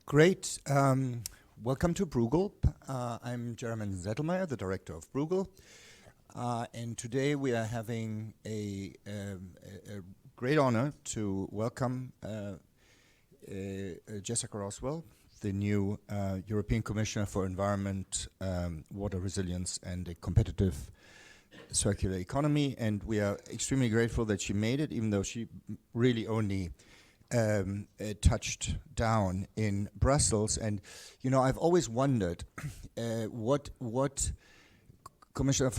Great. Welcome to Bruegel. I'm Jeremy Zettelmeier, the director of Bruegel. And today we are having a great honor to welcome Jessica Roswell, the new European Commissioner for Environment, Water Resilience and a Competitive Circular Economy. And we are extremely grateful that she made it, even though she really only touched down in Brussels. And you know, I've always wondered what Commission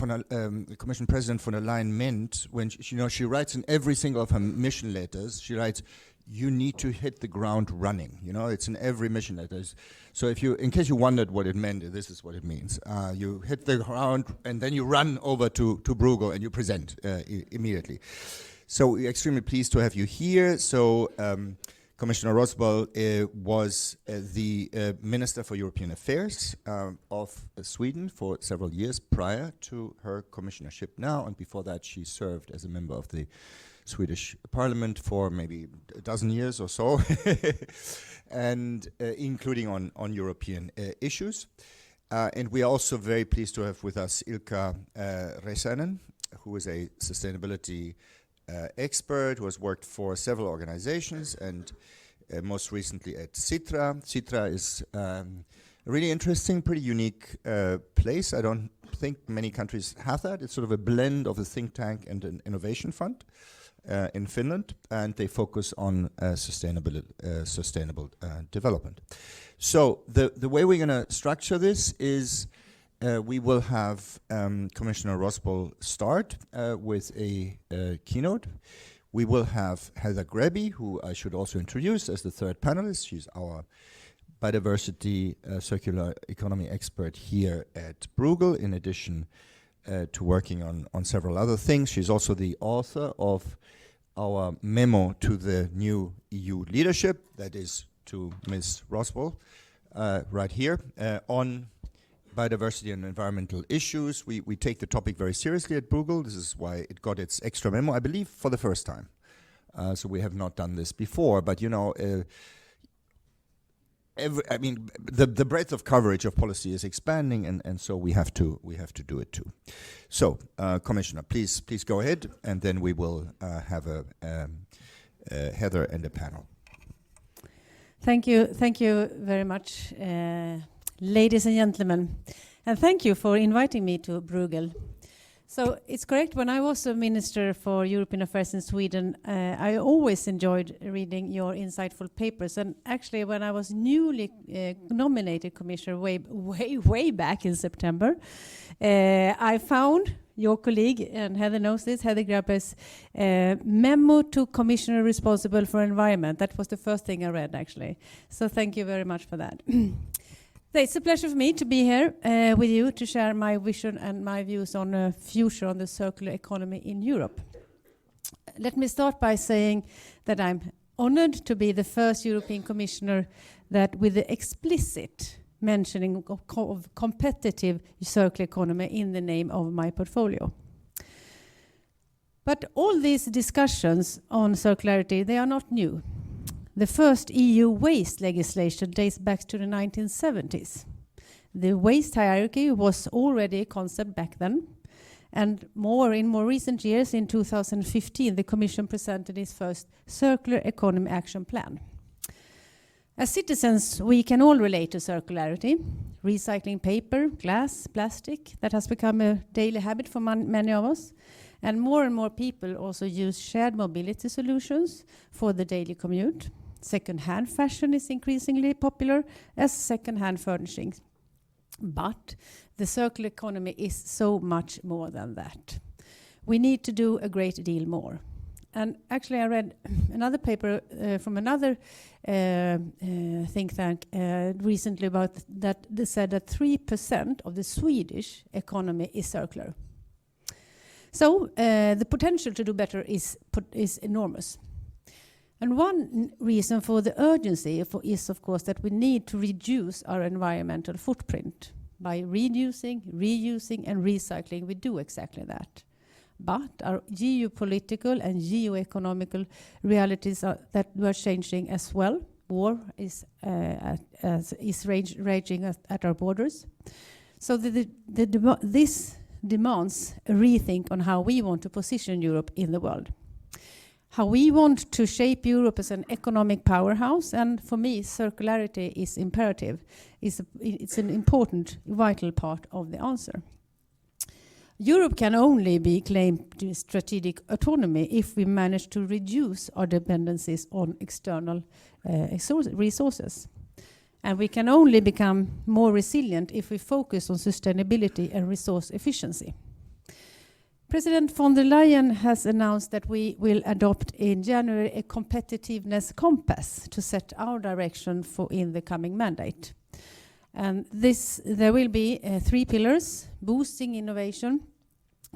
President von der Leyen meant when she writes in every single of her mission letters. She writes, "You need to hit the ground running." You know, it's in every mission letter. So in case you wondered what it meant, this is what it means. You hit the ground and then you run over to Bruegel and you present immediately. So we're extremely pleased to have you here. So Commissioner Roswell was the Minister for European Affairs of Sweden for several years prior to her commissionership now, and before that she served as a member of the Swedish Parliament for maybe a dozen years or so, and including on European issues. And we are also very pleased to have with us Ilkka Räsänen, who is a sustainability expert who has worked for several organizations and most recently at Sitra. Sitra is a really interesting, pretty unique place. I don't think many countries have that. It's sort of a blend of a think tank and an innovation fund in Finland, and they focus on sustainable development. So the way we're going to structure this is we will have Commissioner Roswell start with a keynote. We will have Heather Grabbe, who I should also introduce as the third panelist. She's our biodiversity circular economy expert here at Bruegel, in addition to working on several other things. She's also the author of our memo to the new EU leadership, that is to Ms. Roswell, right here, on biodiversity and environmental issues. We take the topic very seriously at Bruegel. This is why it got its extra memo, I believe, for the first time. So we have not done this before, but you know, the breadth of coverage of policy is expanding, and so we have to do it too. So, Commissioner, please go ahead, and then we will have a Heather and a panel. Thank you very much. Ladies and gentlemen, and thank you for inviting me to Bruegel. So it's correct, when I was a Minister for European Affairs in Sweden, I always enjoyed reading your insightful papers. And actually, when I was newly nominated Commissioner way back in September, I found your colleague, and Heather knows this, Heather Grabbe's memo to Commissioner responsible for environment. That was the first thing I read, actually. So thank you very much for that. It's a pleasure for me to be here with you to share my vision and my views on the future on the circular economy in Europe. Let me start by saying that I'm honored to be the first European Commissioner that, with the explicit mentioning of competitive circular economy in the name of my portfolio. But all these discussions on circularity, they are not new. The first EU waste legislation dates back to the 1970s. The waste hierarchy was already a concept back then, and in more recent years, in 2015, the Commission presented its first Circular Economy Action Plan. As citizens, we can all relate to circularity, recycling paper, glass, plastic. That has become a daily habit for many of us. And more people also use shared mobility solutions for the daily commute. Second-hand fashion is increasingly popular as second-hand furnishings. But the circular economy is so much more than that. We need to do a great deal more. And actually I read another paper from another think tank recently about that. They said that 3% of the Swedish economy is circular. So the potential to do better is enormous. And one reason for the urgency is, of course, that we need to reduce our environmental footprint. By reducing, reusing, and recycling, we do exactly that. But our geopolitical and geoeconomical realities that were changing as well. war is raging at our borders. So this demands a rethink on how we want to position Europe in the world. How we want to shape Europe as an economic powerhouse, and for me, circularity is imperative. It's an important, vital part of the answer. Europe can only be claimed to strategic autonomy if we manage to reduce our dependencies on external resources. And we can only become more resilient if we focus on sustainability and resource efficiency. President von der Leyen has announced that we will adopt in January a competitiveness compass to set our direction in the coming mandate. And there will be 3 pillars: boosting innovation,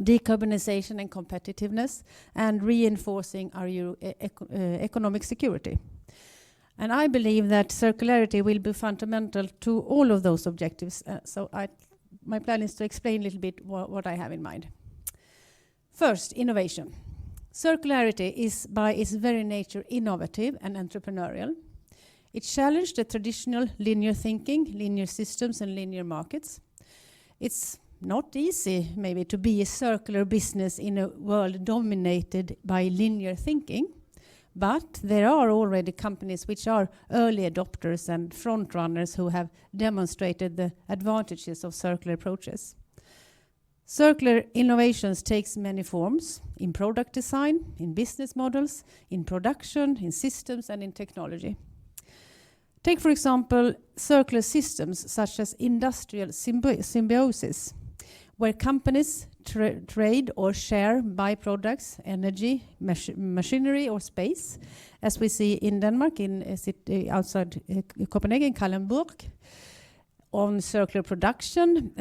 decarbonization and competitiveness, and reinforcing our economic security. And I believe that circularity will be fundamental to all of those objectives. So my plan is to explain a little bit what I have in mind. First, innovation. Circularity is by its very nature innovative and entrepreneurial. It challenged the traditional linear thinking, linear systems and linear markets. It's not easy maybe to be a circular business in a world dominated by linear thinking, but there are already companies which are early adopters and front runners who have demonstrated the advantages of circular approaches. Circular innovations takes many forms: in product design, in business models, in production, in systems and in technology. Take, for example, circular systems such as industrial symbiosis, where companies trade or share byproducts, energy, machinery or space, as we see in Denmark, in a city outside Copenhagen, Kalundborg. On circular production,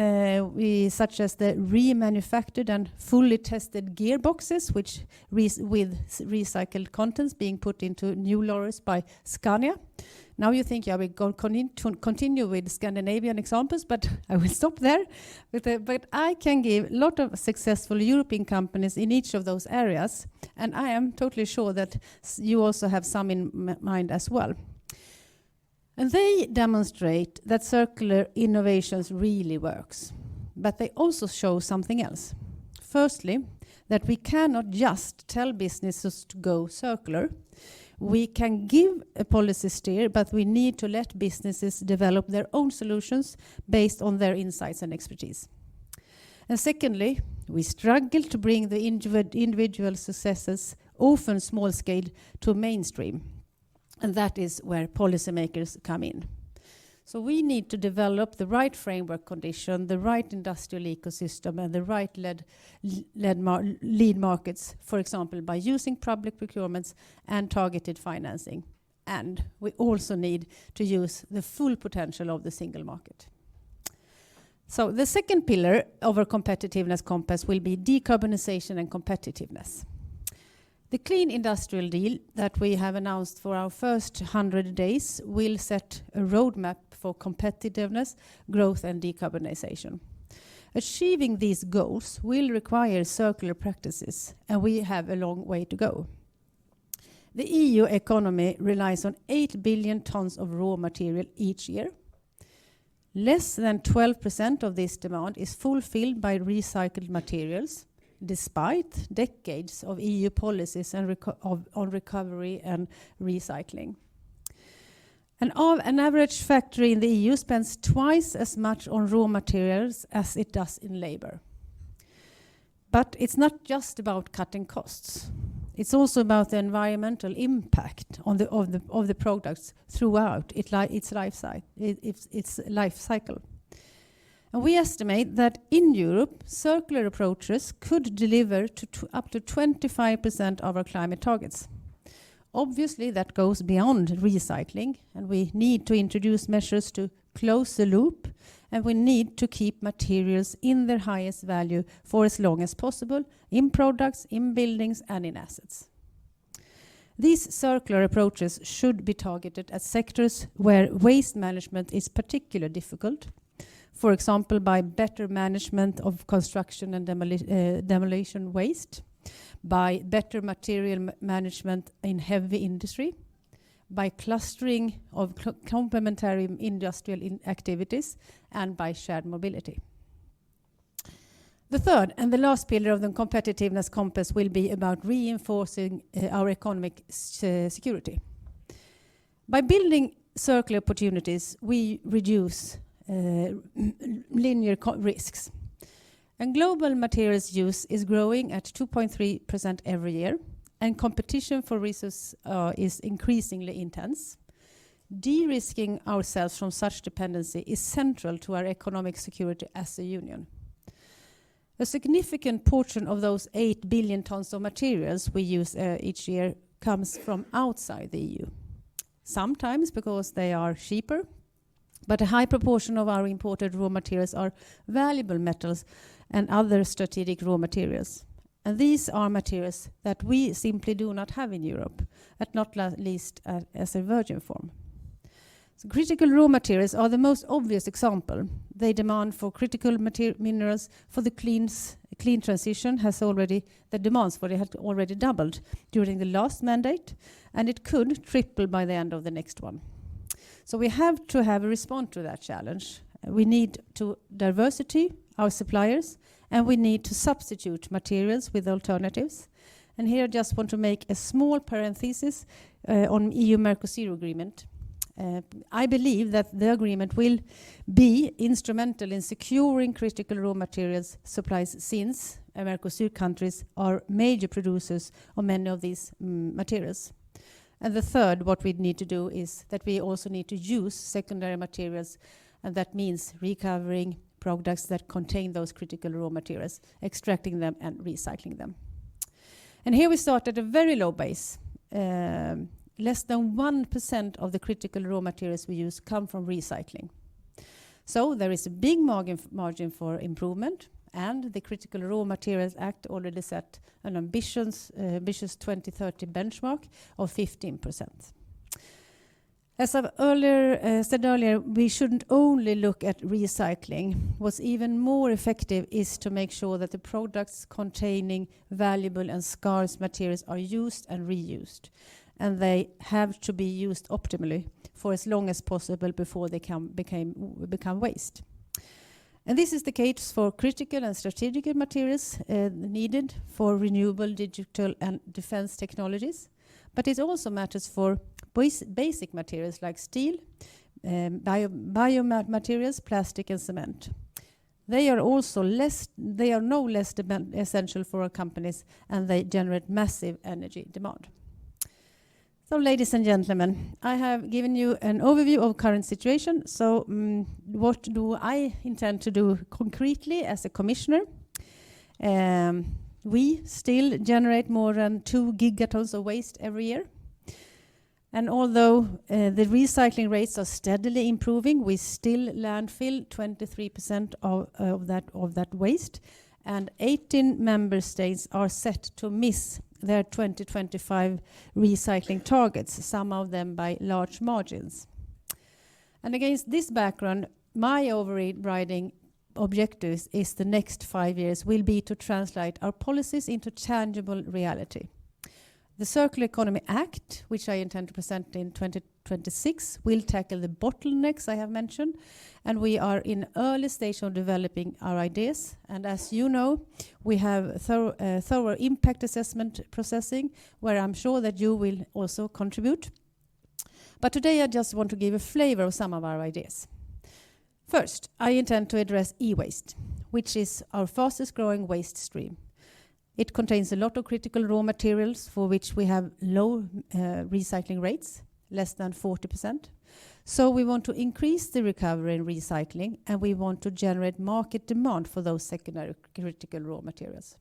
such as the remanufactured and fully tested gearboxes, which with recycled contents being put into new lorries by Scania. Now you think, yeah, we continue with Scandinavian examples, but I will stop there. But I can give a lot of successful European companies in each of those areas, and I am totally sure that you also have some in mind as well. And they demonstrate that circular innovations really works. But they also show something else. Firstly, that we cannot just tell businesses to go circular. We can give a policy steer, but we need to let businesses develop their own solutions based on their insights and expertise. And secondly, we struggle to bring the individual successes, often small scale, to mainstream. And that is where policymakers come in. So we need to develop the right framework condition, the right industrial ecosystem, and the right lead markets, for example, by using public procurements and targeted financing. And we also need to use the full potential of the single market. So the second pillar of our competitiveness compass will be decarbonization and competitiveness. The Clean Industrial Deal that we have announced for our first 100 days will set a roadmap for competitiveness, growth and decarbonization. Achieving these goals will require circular practices, and we have a long way to go. The EU economy relies on 8 billion tons of raw material each year. Less than 12% of this demand is fulfilled by recycled materials, despite decades of EU policies and on recovery and recycling. An average factory in the EU spends twice as much on raw materials as it does in labor. But it's not just about cutting costs. It's also about the environmental impact of the products throughout its life cycle. And we estimate that in Europe, circular approaches could deliver up to 25% of our climate targets. Obviously, that goes beyond recycling, and we need to introduce measures to close the loop, and we need to keep materials in their highest value for as long as possible, in products, in buildings, and in assets. These circular approaches should be targeted at sectors where waste management is particularly difficult. For example, by better management of construction and demolition waste, by better material management in heavy industry, by clustering of complementary industrial activities, and by shared mobility. The third and the last pillar of the competitiveness compass will be about reinforcing our economic security. By building circular opportunities, we reduce linear risks. And global materials use is growing at 2.3% every year, and competition for resources is increasingly intense. De-risking ourselves from such dependency is central to our economic security as a union. A significant portion of those 8 billion tons of materials we use each year comes from outside the EU. Sometimes because they are cheaper, but a high proportion of our imported raw materials are valuable metals and other strategic raw materials. And these are materials that we simply do not have in Europe, at not least as a virgin form. So critical raw materials are the most obvious example. They demand for critical minerals for the clean transition the demands for it had already doubled during the last mandate, and it could triple by the end of the next one. So we have to have a response to that challenge. We need to diversify our suppliers, and we need to substitute materials with alternatives. And here I just want to make a small parenthesis on EU-Mercosur agreement. I believe that the agreement will be instrumental in securing critical raw materials supplies, since Mercosur countries are major producers of many of these materials. And the third, what we need to do is that we also need to use secondary materials, and that means recovering products that contain those critical raw materials, extracting them and recycling them. And here we start at a very low base. Less than 1% of the critical raw materials we use come from recycling. So there is a big margin for improvement, and the Critical Raw Materials Act already set an ambitious 2030 benchmark of 15%. As I've said earlier, we shouldn't only look at recycling. What's even more effective is to make sure that the products containing valuable and scarce materials are used and reused. And they have to be used optimally for as long as possible before they become waste. And this is the case for critical and strategic materials needed for renewable, digital and defense technologies. But it also matters for basic materials like steel, biomaterials, plastic and cement. They are no less essential for our companies, and they generate massive energy demand. So, ladies and gentlemen, I have given you an overview of current situation. So, what do I intend to do concretely as a commissioner? We still generate more than 2 gigatons of waste every year. And although the recycling rates are steadily improving, we still landfill 23% of that waste. And 18 member states are set to miss their 2025 recycling targets, some of them by large margins. And against this background, my overriding objectives is the next 5 years will be to translate our policies into tangible reality. The Circular Economy Act, which I intend to present in 2026, will tackle the bottlenecks I have mentioned, and we are in early stage of developing our ideas. And as you know, we have thorough impact assessment processing, where I'm sure that you will also contribute. But today I just want to give a flavor of some of our ideas. First, I intend to address e-waste, which is our fastest growing waste stream. It contains a lot of critical raw materials for which we have low recycling rates, less than 40%. So we want to increase the recovery and recycling, and we want to generate market demand for those secondary critical raw materials.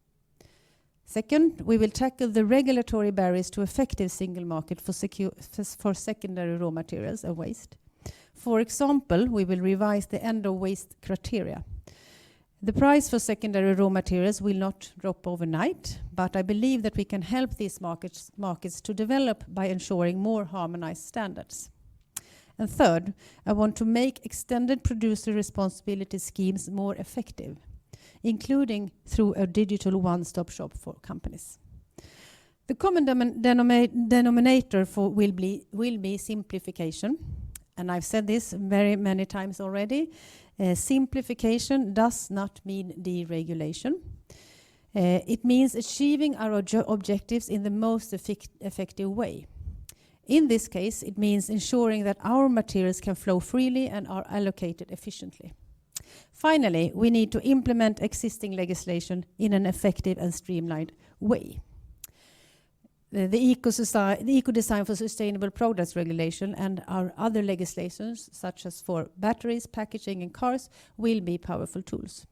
Second, we will tackle the regulatory barriers to effective single market for secondary raw materials and waste. For example, we will revise the end of waste criteria. The price for secondary raw materials will not drop overnight, but I believe that we can help these markets to develop by ensuring more harmonized standards. And third, I want to make extended producer responsibility schemes more effective, including through a digital one-stop shop for companies. The common denominator will be simplification. And I've said this very many times already. Simplification does not mean deregulation. It means achieving our objectives in the most effective way. In this case, it means ensuring that our materials can flow freely and are allocated efficiently. Finally, we need to implement existing legislation in an effective and streamlined way. The Eco-Design for Sustainable Products Regulation and our other legislations, such as for batteries, packaging and cars, will be powerful tools.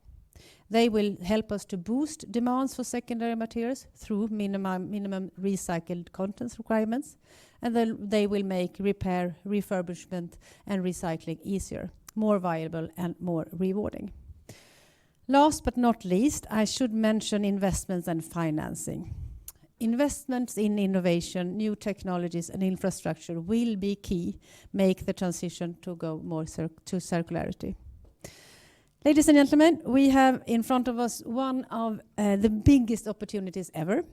They will help us to boost demands for secondary materials through minimum recycled contents requirements, and they will make repair, refurbishment and recycling easier, more viable and more rewarding. Last but not least, I should mention investments and financing. Investments in innovation, new technologies and infrastructure will be key, make the transition to go more to circularity. Ladies and gentlemen, we have in front of us one of the biggest opportunities ever,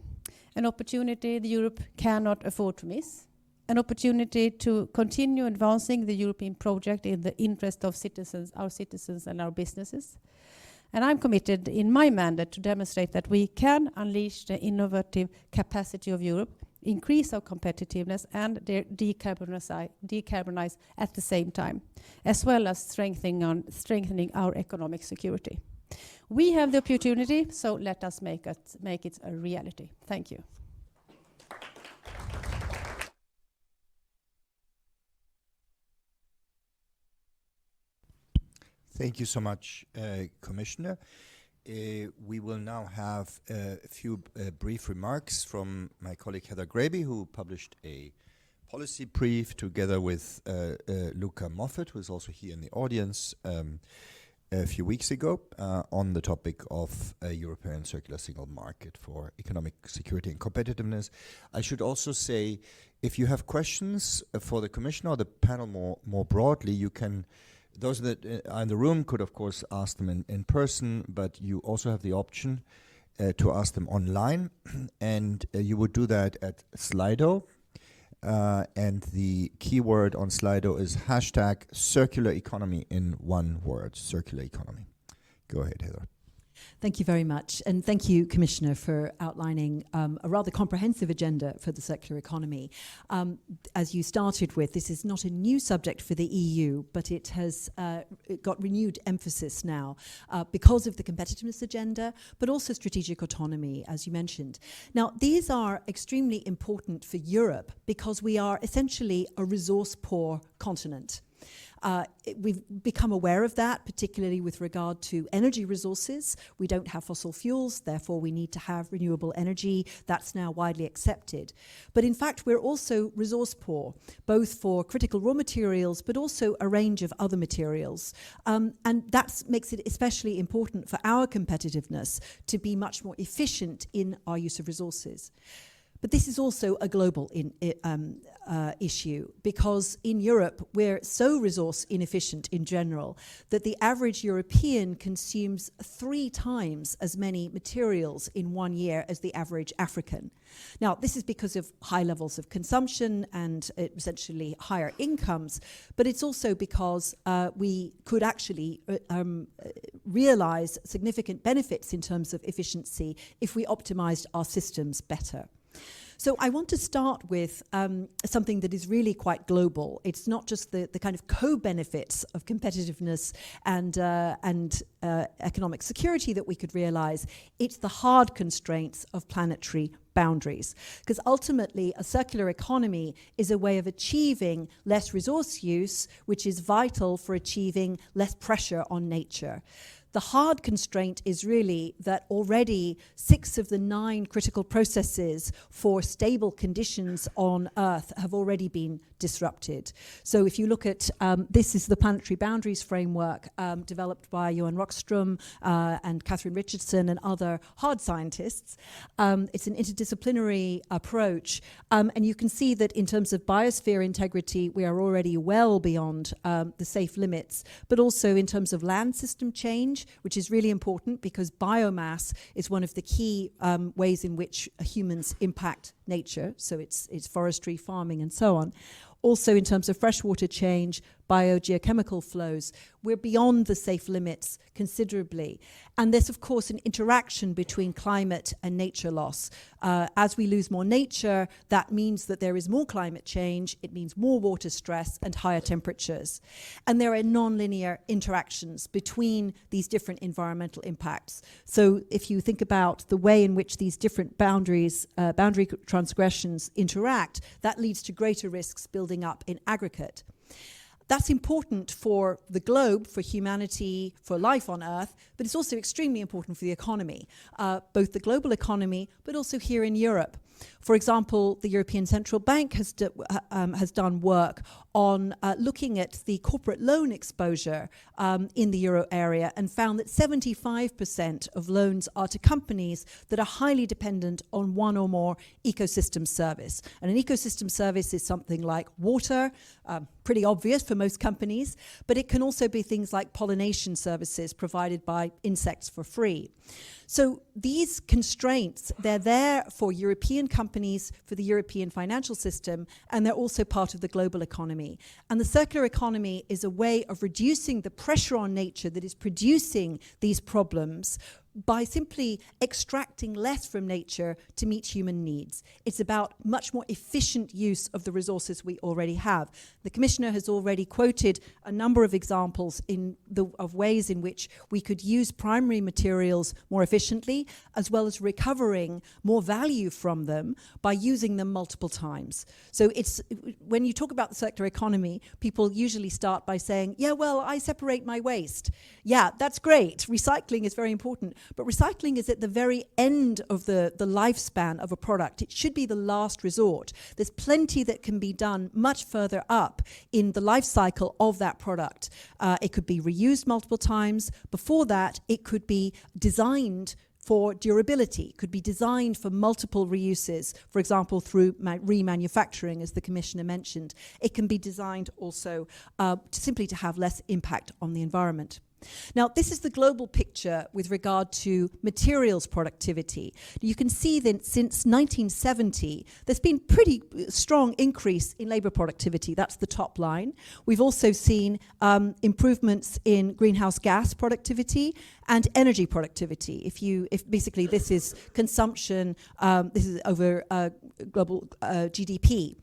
an opportunity that Europe cannot afford to miss, an opportunity to continue advancing the European project in the interest of citizens, our citizens and our businesses. And I'm committed in my mandate to demonstrate that we can unleash the innovative capacity of Europe, increase our competitiveness and decarbonize at the same time, as well as strengthening our economic security. We have the opportunity, so let us make it a reality. Thank you. Thank you so much, Commissioner. We will now have a few brief remarks from my colleague Heather Grabbe, who published a policy brief together with Luca Moffat, who is also here in the audience, a few weeks ago on the topic of a European circular single market for economic security and competitiveness. I should also say, if you have questions for the Commissioner or the panel more broadly, you can. Those that are in the room could, of course, ask them in person, but you also have the option to ask them online. And you would do that at Slido. And the keyword on Slido is hashtag circular economy in one word, circular economy. Go ahead, Heather. Thank you very much. And thank you, Commissioner, for outlining a rather comprehensive agenda for the circular economy. As you started with, this is not a new subject for the EU, but it has got renewed emphasis now because of the competitiveness agenda, but also strategic autonomy, as you mentioned. Now, these are extremely important for Europe because we are essentially a resource-poor continent. We've become aware of that, particularly with regard to energy resources. We don't have fossil fuels, therefore we need to have renewable energy. That's now widely accepted. But in fact, we're also resource poor, both for critical raw materials, but also a range of other materials. And that makes it especially important for our competitiveness to be much more efficient in our use of resources. But this is also a global issue because in Europe, we're so resource inefficient in general that the average European consumes 3 times as many materials in 1 year as the average African. Now, this is because of high levels of consumption and essentially higher incomes, but it's also because we could actually realize significant benefits in terms of efficiency if we optimized our systems better. So I want to start with something that is really quite global. It's not just the kind of co-benefits of competitiveness and economic security that we could realize. It's the hard constraints of planetary boundaries. Because ultimately, a circular economy is a way of achieving less resource use, which is vital for achieving less pressure on nature. The hard constraint is really that already 6 of the 9 critical processes for stable conditions on Earth have already been disrupted. So if you look at, this is the Planetary Boundaries Framework developed by Johan Rockström and Catherine Richardson and other hard scientists. It's an interdisciplinary approach. And you can see that in terms of biosphere integrity, we are already well beyond the safe limits, but also in terms of land system change, which is really important because biomass is one of the key ways in which humans impact nature, so it's forestry, farming, and so on. Also, in terms of freshwater change, biogeochemical flows, we're beyond the safe limits considerably. And there's, of course, an interaction between climate and nature loss. As we lose more nature, that means that there is more climate change, it means more water stress and higher temperatures. And there are non-linear interactions between these different environmental impacts. So if you think about the way in which these different boundary transgressions interact, that leads to greater risks building up in aggregate. That's important for the globe, for humanity, for life on Earth, but it's also extremely important for the economy, both the global economy, but also here in Europe. For example, the European Central Bank has done work on looking at the corporate loan exposure in the euro area and found that 75% of loans are to companies that are highly dependent on one or more ecosystem service. And an ecosystem service is something like water, pretty obvious for most companies, but it can also be things like pollination services provided by insects for free. So these constraints, they're there for European companies, for the European financial system, and they're also part of the global economy. And the circular economy is a way of reducing the pressure on nature that is producing these problems by simply extracting less from nature to meet human needs. It's about much more efficient use of the resources we already have. The Commissioner has already quoted a number of examples of ways in which we could use primary materials more efficiently, as well as recovering more value from them by using them multiple times. So when you talk about the circular economy, people usually start by saying, yeah, well, I separate my waste. Yeah, that's great. Recycling is very important. But recycling is at the very end of the lifespan of a product. It should be the last resort. There's plenty that can be done much further up in the life cycle of that product. It could be reused multiple times. Before that, it could be designed for durability, could be designed for multiple reuses, for example, through remanufacturing, as the Commissioner mentioned. It can be designed also simply to have less impact on the environment. Now, this is the global picture with regard to materials productivity. You can see that since 1970, there's been pretty strong increase in labour productivity. That's the top line. We've also seen improvements in greenhouse gas productivity and energy productivity. If basically this is consumption, this is over global GDP.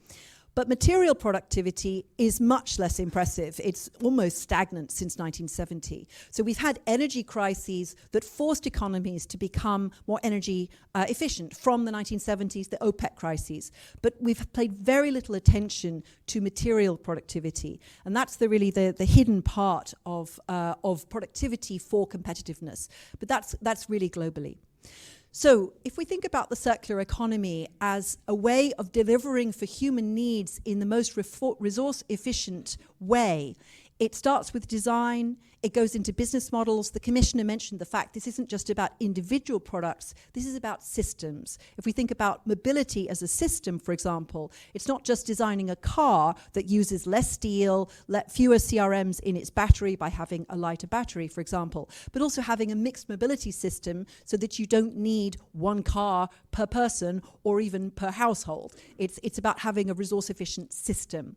But material productivity is much less impressive. It's almost stagnant since 1970. So we've had energy crises that forced economies to become more energy efficient from the 1970s, the OPEC crises. But we've paid very little attention to material productivity. And that's really the hidden part of productivity for competitiveness. But that's really globally. So if we think about the circular economy as a way of delivering for human needs in the most resource-efficient way, it starts with design, it goes into business models. The Commissioner mentioned the fact this isn't just about individual products, this is about systems. If we think about mobility as a system, for example, it's not just designing a car that uses less steel, fewer CRMs in its battery by having a lighter battery, for example, but also having a mixed mobility system so that you don't need one car per person or even per household. It's about having a resource-efficient system.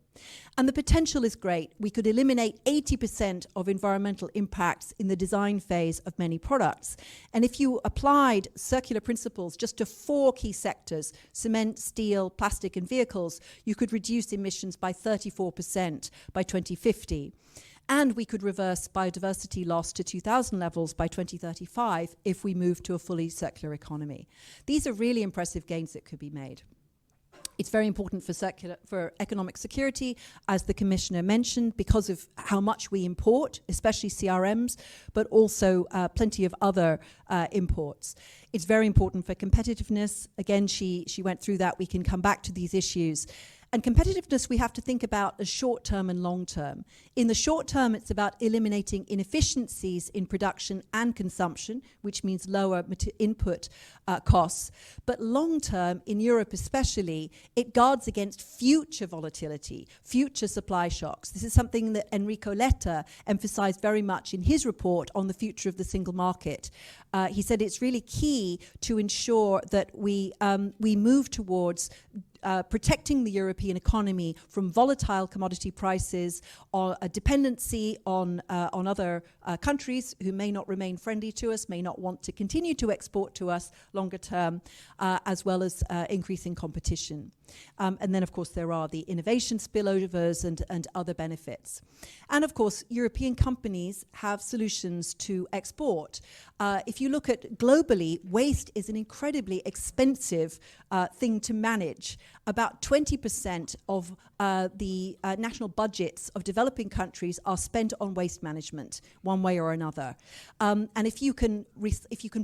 And the potential is great. We could eliminate 80% of environmental impacts in the design phase of many products. And if you applied circular principles just to 4 key sectors, cement, steel, plastic and vehicles, you could reduce emissions by 34% by 2050. And we could reverse biodiversity loss to 2000 levels by 2035 if we move to a fully circular economy. These are really impressive gains that could be made. It's very important for economic security, as the Commissioner mentioned, because of how much we import, especially CRMs, but also plenty of other imports. It's very important for competitiveness. Again, she went through that. We can come back to these issues. And competitiveness we have to think about as short-term and long-term. In the short term, it's about eliminating inefficiencies in production and consumption, which means lower input costs. But long-term, in Europe especially, it guards against future volatility, future supply shocks. This is something that Enrico Letta emphasized very much in his report on the future of the single market. He said it's really key to ensure that we move towards protecting the European economy from volatile commodity prices, or a dependency on other countries who may not remain friendly to us, may not want to continue to export to us longer term, as well as increasing competition. And then, of course, there are the innovation spillovers and other benefits. And, of course, European companies have solutions to export. If you look at globally, waste is an incredibly expensive thing to manage. About 20% of the national budgets of developing countries are spent on waste management, one way or another. And if you can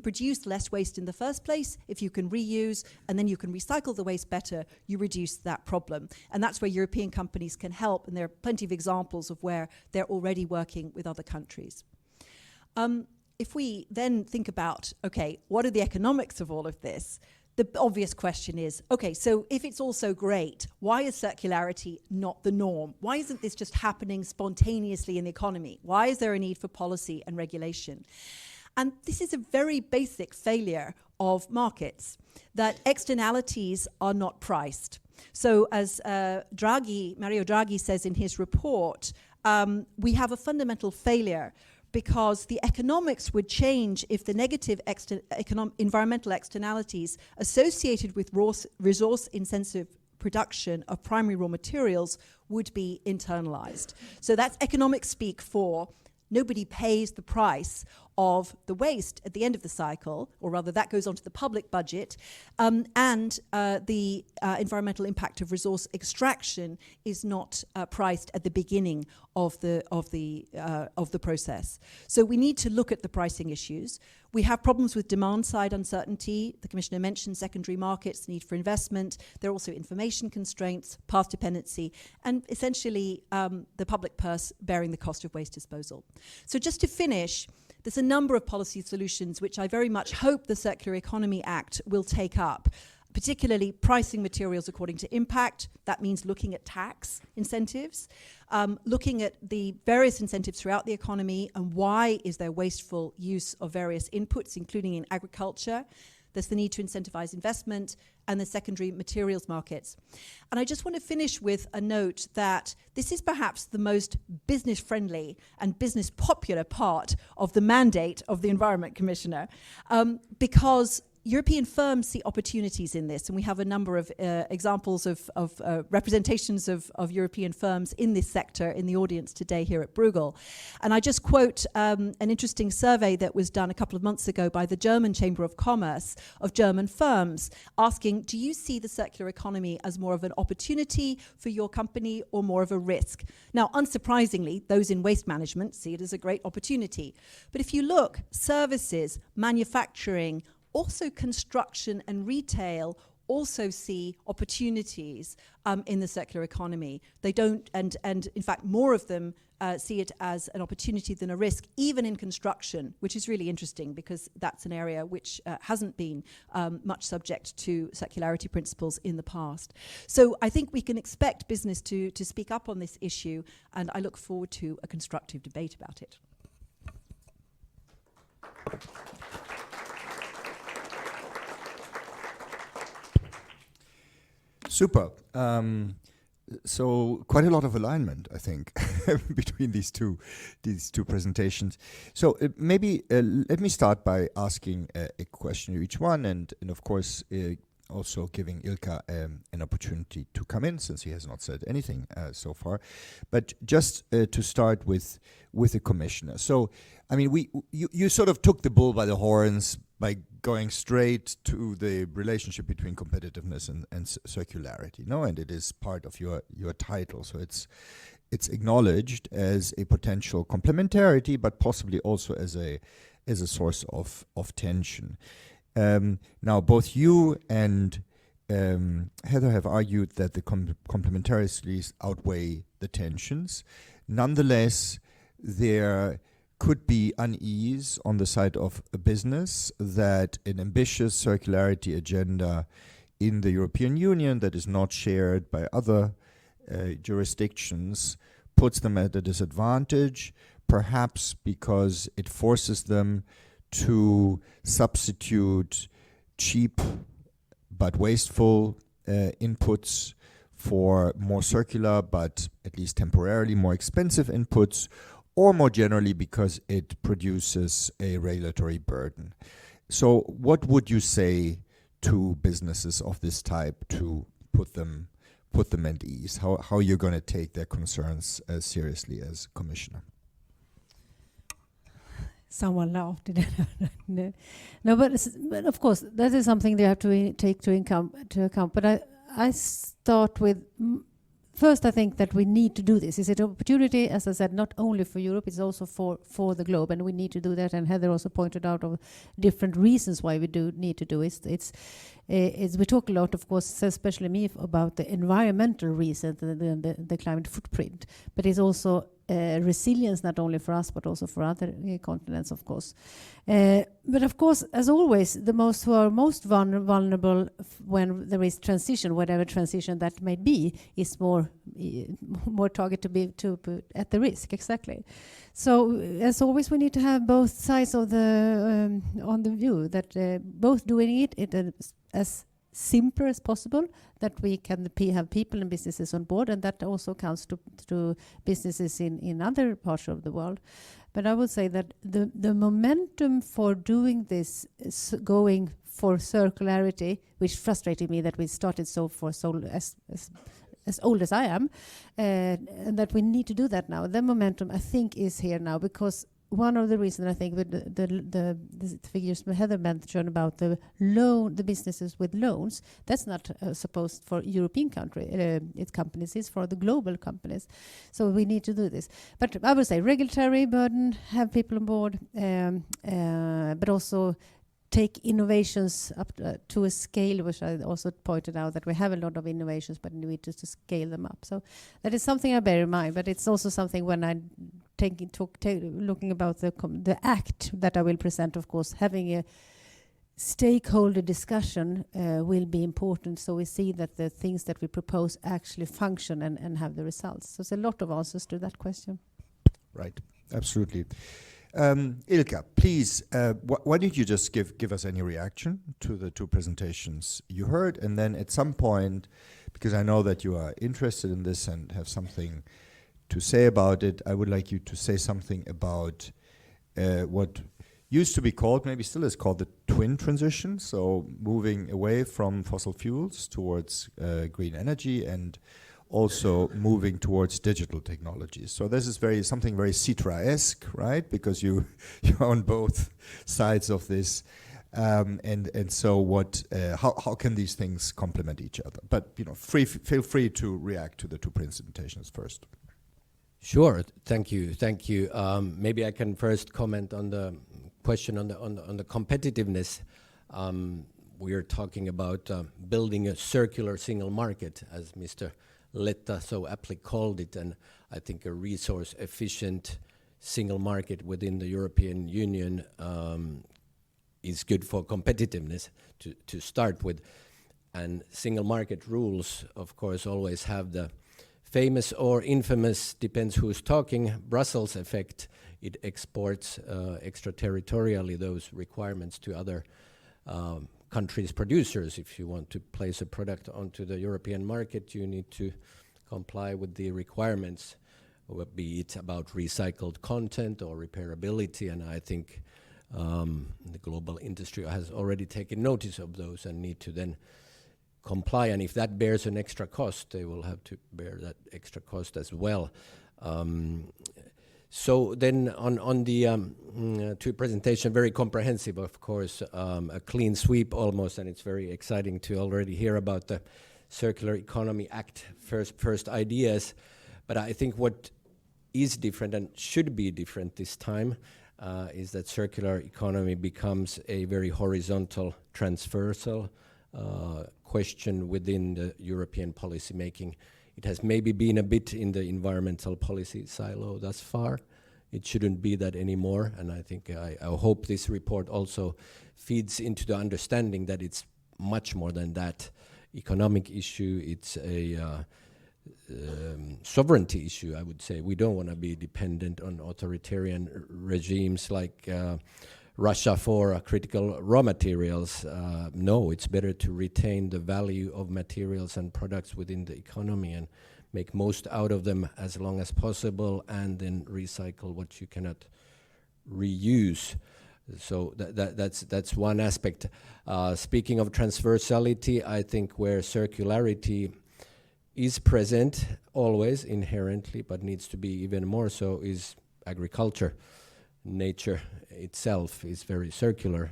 produce less waste in the first place, if you can reuse, and then you can recycle the waste better, you reduce that problem. And that's where European companies can help, and there are plenty of examples of where they're already working with other countries. If we then think about, okay, what are the economics of all of this? The obvious question is, okay, so if it's all so great, why is circularity not the norm? Why isn't this just happening spontaneously in the economy? Why is there a need for policy and regulation? And this is a very basic failure of markets, that externalities are not priced. So as Mario Draghi says in his report, we have a fundamental failure, because the economics would change if the negative environmental externalities associated with resource-intensive production of primary raw materials would be internalized. So that's economic speak for nobody pays the price of the waste at the end of the cycle, or rather that goes onto the public budget, and the environmental impact of resource extraction is not priced at the beginning of the process. So we need to look at the pricing issues. We have problems with demand-side uncertainty. The Commissioner mentioned secondary markets, the need for investment. There are also information constraints, path dependency, and essentially the public purse bearing the cost of waste disposal. So just to finish, there's a number of policy solutions which I very much hope the Circular Economy Act will take up, particularly pricing materials according to impact. That means looking at tax incentives, looking at the various incentives throughout the economy and why is there wasteful use of various inputs, including in agriculture. There's the need to incentivize investment and the secondary materials markets. And I just want to finish with a note that this is perhaps the most business-friendly and business-popular part of the mandate of the Environment Commissioner, because European firms see opportunities in this, and we have a number of examples of representations of European firms in this sector in the audience today here at Bruegel. And I just quote an interesting survey that was done a couple of months ago by the German Chamber of Commerce of German firms, asking, do you see the circular economy as more of an opportunity for your company or more of a risk? Now, unsurprisingly, those in waste management see it as a great opportunity. But if you look, services, manufacturing, also construction and retail also see opportunities in the circular economy. They don't, and in fact, more of them see it as an opportunity than a risk, even in construction, which is really interesting because that's an area which hasn't been much subject to circularity principles in the past. So I think we can expect business to speak up on this issue, and I look forward to a constructive debate about it. Super. So quite a lot of alignment, I think, between these two presentations. So maybe let me start by asking a question to each one, and of course also giving Ilkka an opportunity to come in, since he has not said anything so far. But just to start with the Commissioner. So, I mean, you sort of took the bull by the horns by going straight to the relationship between competitiveness and circularity, no? And it is part of your title, so it's acknowledged as a potential complementarity, but possibly also as a source of tension. Now, both you and Heather have argued that the complementarities outweigh the tensions. Nonetheless, there could be unease on the side of a business that an ambitious circularity agenda in the European Union that is not shared by other jurisdictions puts them at a disadvantage, perhaps because it forces them to substitute cheap but wasteful inputs for more circular but at least temporarily more expensive inputs, or more generally because it produces a regulatory burden. So what would you say to businesses of this type to put them at ease? How you're going to take their concerns as seriously as Commissioner? Someone laughed. No, but of course that is something they have to take to account. But I start with first. I think that we need to do this. It's an opportunity, as I said, not only for Europe, it's also for the globe, and we need to do that. And Heather also pointed out of different reasons why we do need to do it. It's we talk a lot, of course, especially me, about the environmental reason, the climate footprint, but it's also resilience not only for us but also for other continents, of course. But of course, as always, the most who are most vulnerable when there is transition, whatever transition that may be, is more target to put at the risk. Exactly. So as always, we need to have both sides of the on the view that both doing it as simple as possible, that we can have people and businesses on board, and that also counts to businesses in other parts of the world. But I would say that the momentum for doing this is going for circularity, which frustrated me that we started as old as I am, and that we need to do that now. The momentum, I think, is here now, because one of the reasons I think with the figures Heather mentioned about the businesses with loans, that's not supposed for European companies, it's for the global companies. So we need to do this. But I would say regulatory burden, have people on board, but also take innovations up to a scale, which I also pointed out that we have a lot of innovations, but we need to scale them up. So that is something I bear in mind, but it's also something when I looking about the act that I will present, of course, having a stakeholder discussion will be important, so we see that the things that we propose actually function and have the results. So there's a lot of answers to that question. Right, absolutely. Ilka, please, why don't you just give us any reaction to the two presentations you heard, and then at some point, because I know that you are interested in this and have something to say about it, I would like you to say something about what used to be called, maybe still is called, the twin transition, so moving away from fossil fuels towards green energy, and also moving towards digital technologies. So this is something very Citra-esque, right? Because you're on both sides of this, and so how can these things complement each other? But feel free to react to the two presentations first. Sure, thank you. Maybe I can first comment on the question on the competitiveness. We are talking about building a circular single market, as Mr. Letta so aptly called it, and I think a resource-efficient single market within the European Union is good for competitiveness to start with. And single market rules, of course, always have the famous or infamous, depends who's talking, Brussels effect. It exports extraterritorially those requirements to other countries' producers. If you want to place a product onto the European market, you need to comply with the requirements, be it about recycled content or repairability, and I think the global industry has already taken notice of those and need to then comply, and if that bears an extra cost, they will have to bear that extra cost as well. So then on the two presentation, very comprehensive, of course, a clean sweep almost, and it's very exciting to already hear about the Circular Economy Act first ideas. But I think what is different and should be different this time is that circular economy becomes a very horizontal, transversal question within the European policy making. It has maybe been a bit in the environmental policy silo thus far. It shouldn't be that anymore, and I think I hope this report also feeds into the understanding that it's much more than that economic issue. It's a sovereignty issue, I would say. We don't want to be dependent on authoritarian regimes like Russia for critical raw materials. No, it's better to retain the value of materials and products within the economy and make most out of them as long as possible, and then recycle what you cannot reuse. So that's one aspect. Speaking of transversality, I think where circularity is present always inherently, but needs to be even more so, is agriculture. Nature itself is very circular,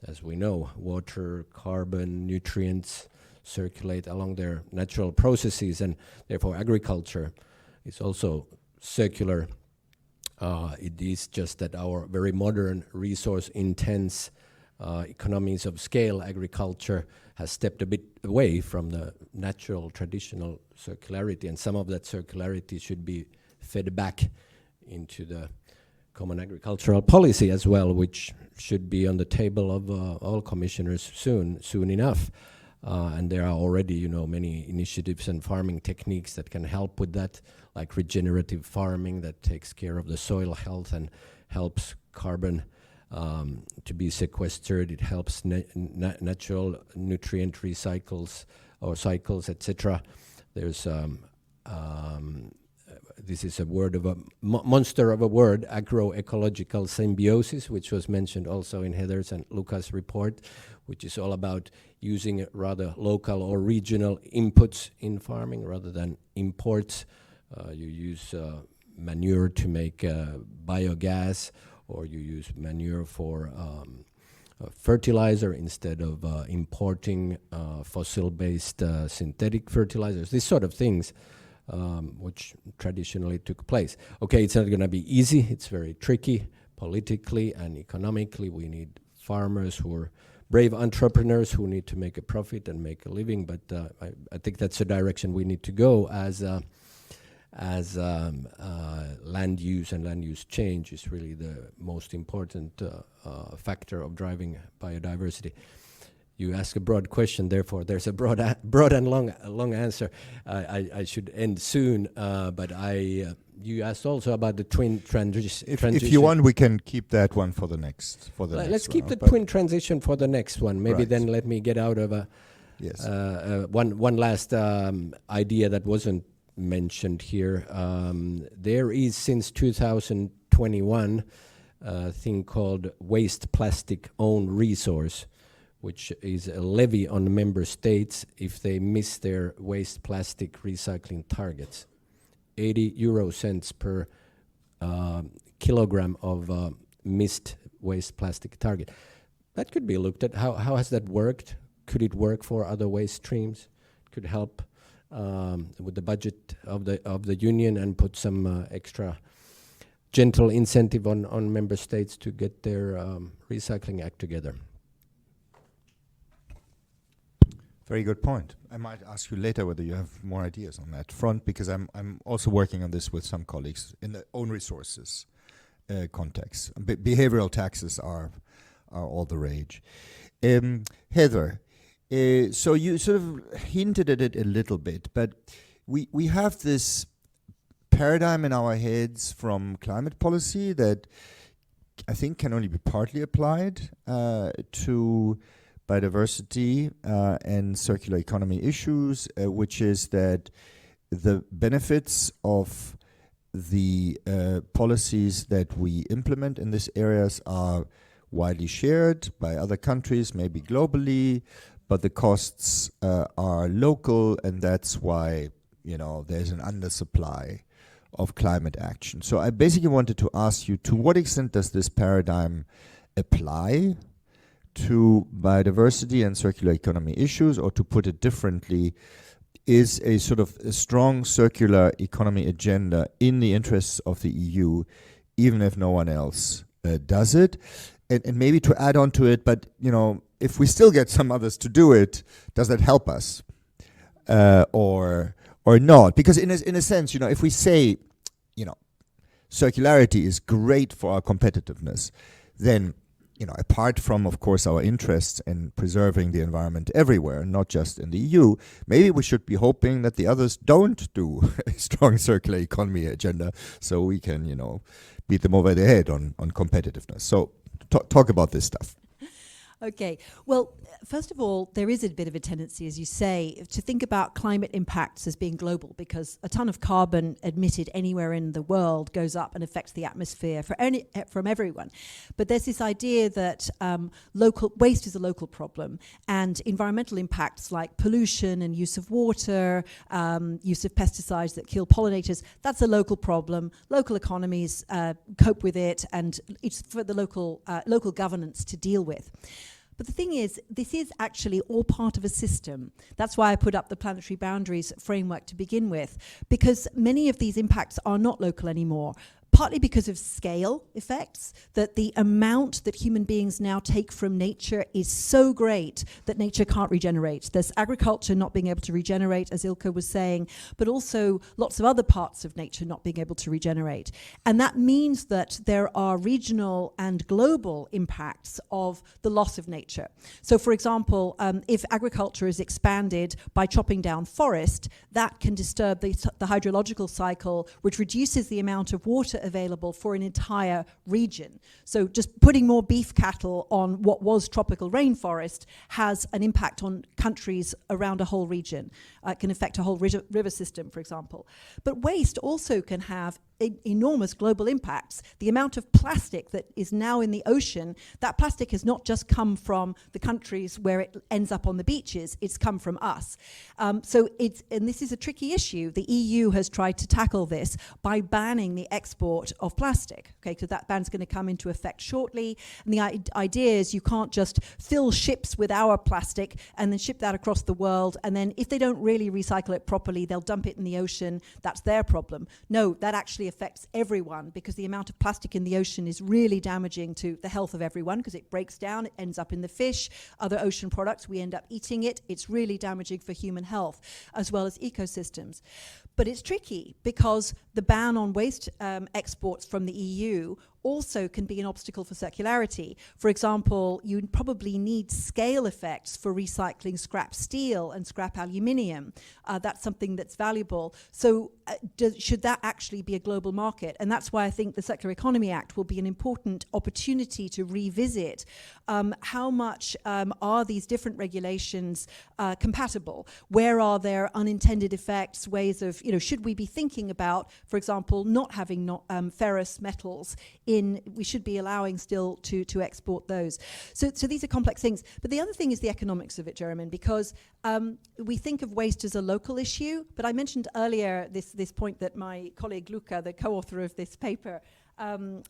as we know. Water, carbon, nutrients circulate along their natural processes, and therefore agriculture is also circular. It is just that our very modern, resource-intense economies of scale agriculture has stepped a bit away from the natural, traditional circularity, and some of that circularity should be fed back into the common agricultural policy as well, which should be on the table of all commissioners soon enough. And there are already, many initiatives and farming techniques that can help with that, like regenerative farming that takes care of the soil health and helps carbon to be sequestered. It helps natural nutrient cycles, etc. There's this is a word of a monster of a word, agroecological symbiosis, which was mentioned also in Heather's and Luca's report, which is all about using rather local or regional inputs in farming rather than imports. You use manure to make biogas, or you use manure for fertilizer instead of importing fossil-based synthetic fertilizers. These sort of things, which traditionally took place. Okay, it's not going to be easy. It's very tricky politically and economically. We need farmers who are brave entrepreneurs who need to make a profit and make a living. But I think that's the direction we need to go as land use and land use change is really the most important factor of driving biodiversity. You ask a broad question, therefore there's a broad and long answer. I should end soon, but you asked also about the twin transition. If you want, we can keep that one for the next. Let's keep the twin transition for the next one. Maybe then let me get out of one last idea that wasn't mentioned here. There is since 2021 a thing called waste plastic own resource, which is a levy on member states if they miss their waste plastic recycling targets. 80 euro cents per kilogram of missed waste plastic target. That could be looked at. How has that worked? Could it work for other waste streams? Could help with the budget of the union and put some extra gentle incentive on member states to get their recycling act together. Very good point. I might ask you later whether you have more ideas on that front, because I'm also working on this with some colleagues in the own resources context. Behavioral taxes are all the rage. Heather, so you sort of hinted at it a little bit, but we have this paradigm in our heads from climate policy that I think can only be partly applied to biodiversity and circular economy issues, which is that the benefits of the policies that we implement in these areas are widely shared by other countries, maybe globally, but the costs are local, and that's why there's an undersupply of climate action. So I basically wanted to ask you, to what extent does this paradigm apply to biodiversity and circular economy issues, or to put it differently, is a sort of a strong circular economy agenda in the interests of the EU, even if no one else does it? and maybe to add on to it, but if we still get some others to do it, does that help us, or not? Because in a sense, if we say, circularity is great for our competitiveness, then apart from, of course, our interests in preserving the environment everywhere, not just in the EU, maybe we should be hoping that the others don't do a strong circular economy agenda, so we can, beat them over the head on competitiveness. So talk about this stuff. Okay. Well, first of all, there is a bit of a tendency, as you say, to think about climate impacts as being global, because a ton of carbon emitted anywhere in the world goes up and affects the atmosphere from everyone. But there's this idea that local waste is a local problem, and environmental impacts like pollution and use of water, use of pesticides that kill pollinators, that's a local problem. Local economies cope with it, and it's for the local governance to deal with. But the thing is, this is actually all part of a system. That's why I put up the planetary boundaries framework to begin with, because many of these impacts are not local anymore. Partly because of scale effects, that the amount that human beings now take from nature is so great that nature can't regenerate. There's agriculture not being able to regenerate, as Ilka was saying, but also lots of other parts of nature not being able to regenerate. And that means that there are regional and global impacts of the loss of nature. So, for example, if agriculture is expanded by chopping down forest, that can disturb the hydrological cycle, which reduces the amount of water available for an entire region. So just putting more beef cattle on what was tropical rainforest has an impact on countries around a whole region. It can affect a whole river system, for example. But waste also can have enormous global impacts. The amount of plastic that is now in the ocean, that plastic has not just come from the countries where it ends up on the beaches, it's come from us. And this is a tricky issue. The EU has tried to tackle this by banning the export of plastic. Okay, so that ban's going to come into effect shortly. And the idea is you can't just fill ships with our plastic and then ship that across the world, and then if they don't really recycle it properly, they'll dump it in the ocean. That's their problem. No, that actually affects everyone, because the amount of plastic in the ocean is really damaging to the health of everyone, because it breaks down, it ends up in the fish, other ocean products, we end up eating it. It's really damaging for human health as well as ecosystems. But it's tricky because the ban on waste exports from the EU also can be an obstacle for circularity. For example, you probably need scale effects for recycling scrap steel and scrap aluminium. That's something that's valuable. So should that actually be a global market? And that's why I think the Circular Economy Act will be an important opportunity to revisit how much are these different regulations compatible? Where are there unintended effects, ways of, should we be thinking about, for example, not having ferrous metals we should be allowing still to export those. So these are complex things. But the other thing is the economics of it, Jeremy, because we think of waste as a local issue, but I mentioned earlier this point that my colleague Luca, the co-author of this paper,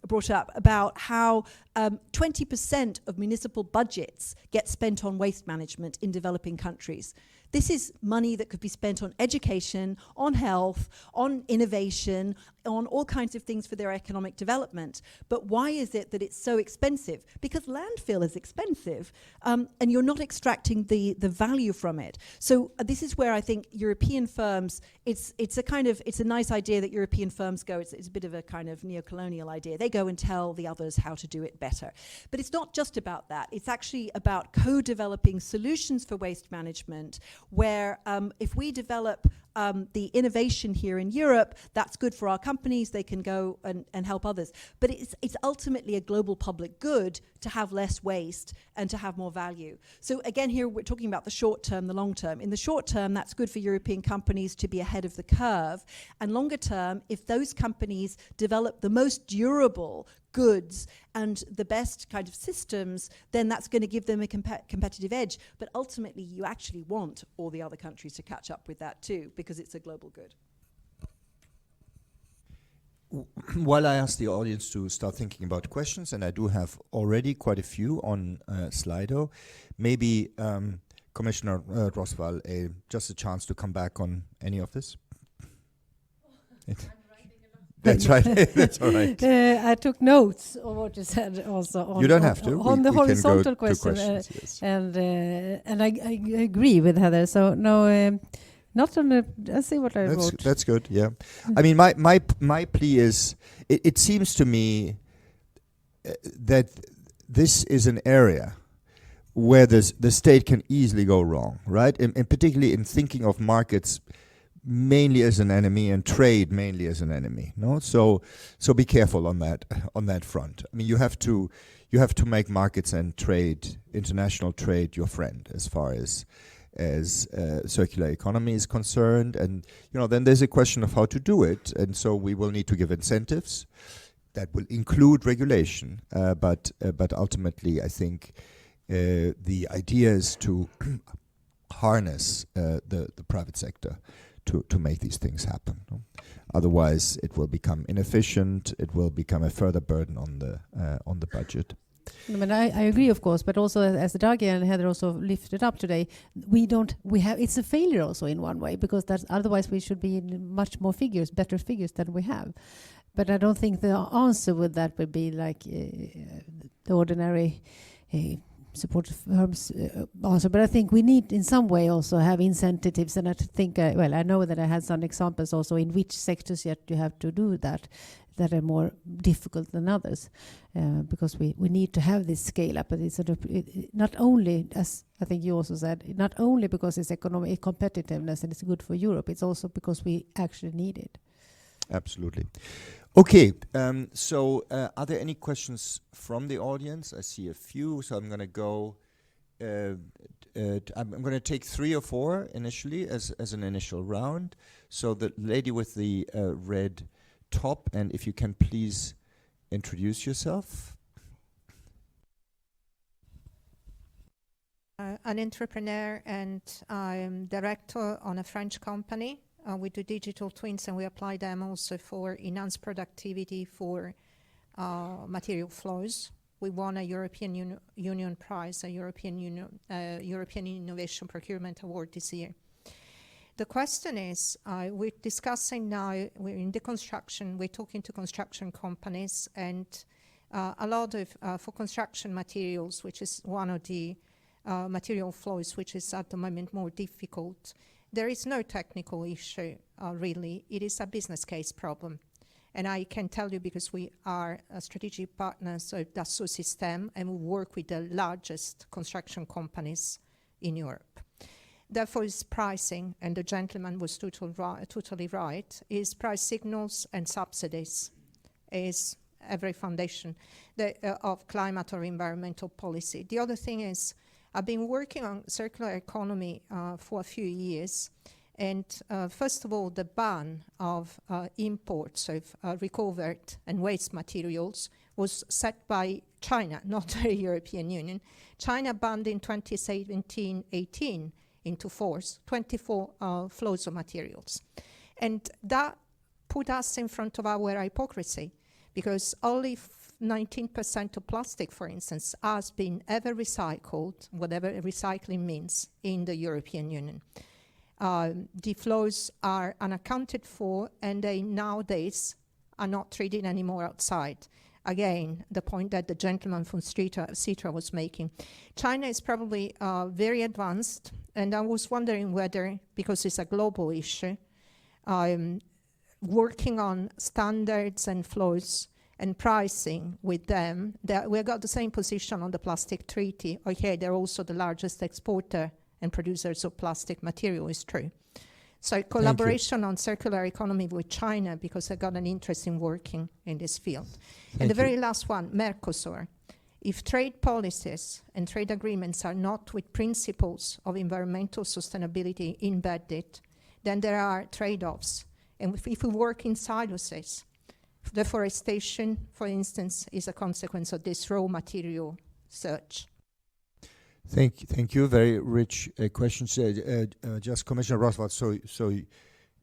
brought up about how 20% of municipal budgets get spent on waste management in developing countries. This is money that could be spent on education, on health, on innovation, on all kinds of things for their economic development. But why is it that it's so expensive? Because landfill is expensive, and you're not extracting the value from it. So this is where I think European firms, it's a nice idea that European firms go, it's a bit of a kind of neo-colonial idea. They go and tell the others how to do it better. But it's not just about that. It's actually about co-developing solutions for waste management, where if we develop the innovation here in Europe, that's good for our companies, they can go and help others. But it's ultimately a global public good to have less waste and to have more value. So again, here we're talking about the short term, the long term. In the short term, that's good for European companies to be ahead of the curve. And longer term, if those companies develop the most durable goods and the best kind of systems, then that's going to give them a competitive edge. But ultimately, you actually want all the other countries to catch up with that too, because it's a global good. While I ask the audience to start thinking about questions, and I do have already quite a few on Slido, maybe Commissioner Roswell, just a chance to come back on any of this? That's right. That's all right. I took notes of what you said also. On, You don't have to. On the We can go horizontal to question, questions, yes. and I agree with Heather. So no, not on the. I see what I wrote. That's good. Yeah, I mean, my plea is, it seems to me that this is an area where the state can easily go wrong, right? And particularly in thinking of markets mainly as an enemy and trade mainly as an enemy. No, so be careful on that front. I mean, you have to make markets and trade, international trade, your friend as far as circular economy is concerned. And then there's a question of how to do it. And so we will need to give incentives that will include regulation. But ultimately, I think the idea is to harness the private sector to make these things happen. No? Otherwise, it will become inefficient. It will become a further burden on the budget. I mean, I agree, of course, but also as Dagi and Heather also lifted up today, it's a failure also in one way, because otherwise we should be in much more better figures than we have. But I don't think the answer with that would be like the ordinary support firms answer. But I think we need in some way also have incentives, and I think, I know that I had some examples also in which sectors yet you have to do that are more difficult than others, because we need to have this scale up. But it's not only, as I think you also said, not only because it's economic competitiveness and it's good for Europe, it's also because we actually need it. Absolutely. Okay, so are there any questions from the audience? I see a few, so I'm going to go. I'm going to take 3 or 4 initially as an initial round. So the lady with the red top, and if you can please introduce yourself. An entrepreneur, and I'm director on a French company. We do digital twins, and we apply them also for enhanced productivity for material flows. We won a European Union prize, a European Innovation Procurement Award this year. The question is, we're discussing now, we're in the construction, we're talking to construction companies, and a lot of, for construction materials, which is one of the material flows which is at the moment more difficult, there is no technical issue, really. It is a business case problem. And I can tell you, because we are strategic partners of Dassault Systèmes, and we work with the largest construction companies in Europe. Therefore, is pricing, and the gentleman was totally right, is price signals and subsidies is every foundation of climate or environmental policy. The other thing is, I've been working on circular economy for a few years, and first of all, the ban of imports of recovered and waste materials was set by China, not the European Union. China banned in 2017-18 into force 24 flows of materials. And that put us in front of our hypocrisy, because only 19% of plastic, for instance, has been ever recycled, whatever recycling means, in the European Union. The flows are unaccounted for, and they nowadays are not treated anymore outside. Again, the point that the gentleman from Citra was making. China is probably very advanced, and I was wondering whether, because it's a global issue, working on standards and flows and pricing with them, we've got the same position on the plastic treaty. Okay, they're also the largest exporter and producers of plastic material, is true. So collaboration on circular economy with China, because I got an interest in working in this field. And the very last one, Mercosur. If trade policies and trade agreements are not with principles of environmental sustainability embedded, then there are trade-offs. And if we work in silos, deforestation, for instance, is a consequence of this raw material search. Thank you. Very rich questions. Just Commissioner Roswald, so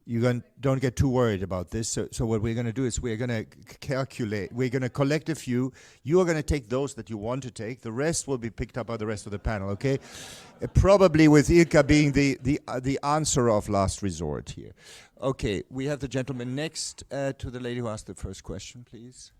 you don't get too worried about this. So what we're going to do is we're going to calculate. We're going to collect a few. You are going to take those that you want to take. The rest will be picked up by the rest of the panel. Okay, probably with Ilka being the answer of last resort here. Okay, we have the gentleman next to the lady who asked the first question, please.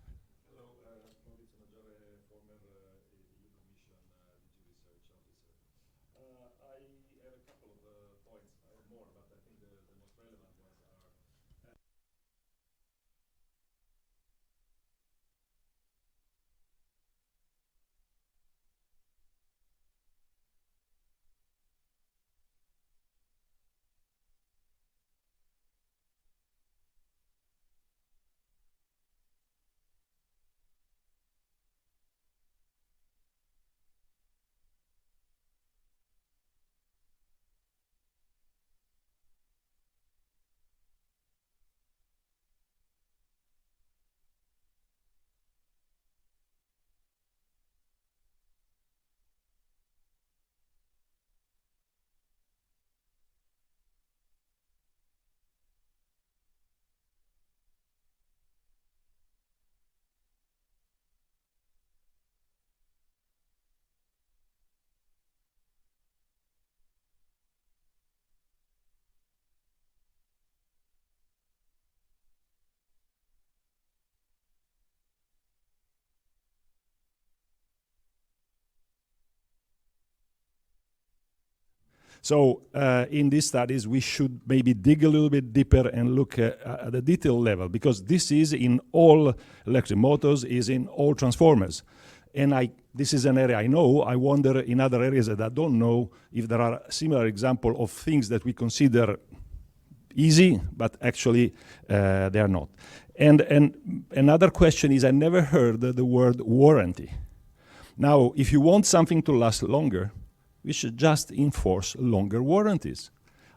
So in these studies, we should maybe dig a little bit deeper and look at the detail level, because this is in all electric motors, is in all transformers. And this is an area I know. I wonder in other areas that I don't know if there are similar examples of things that we consider easy, but actually they are not. And another question is, I never heard the word warranty. Now, if you want something to last longer, we should just enforce longer warranties.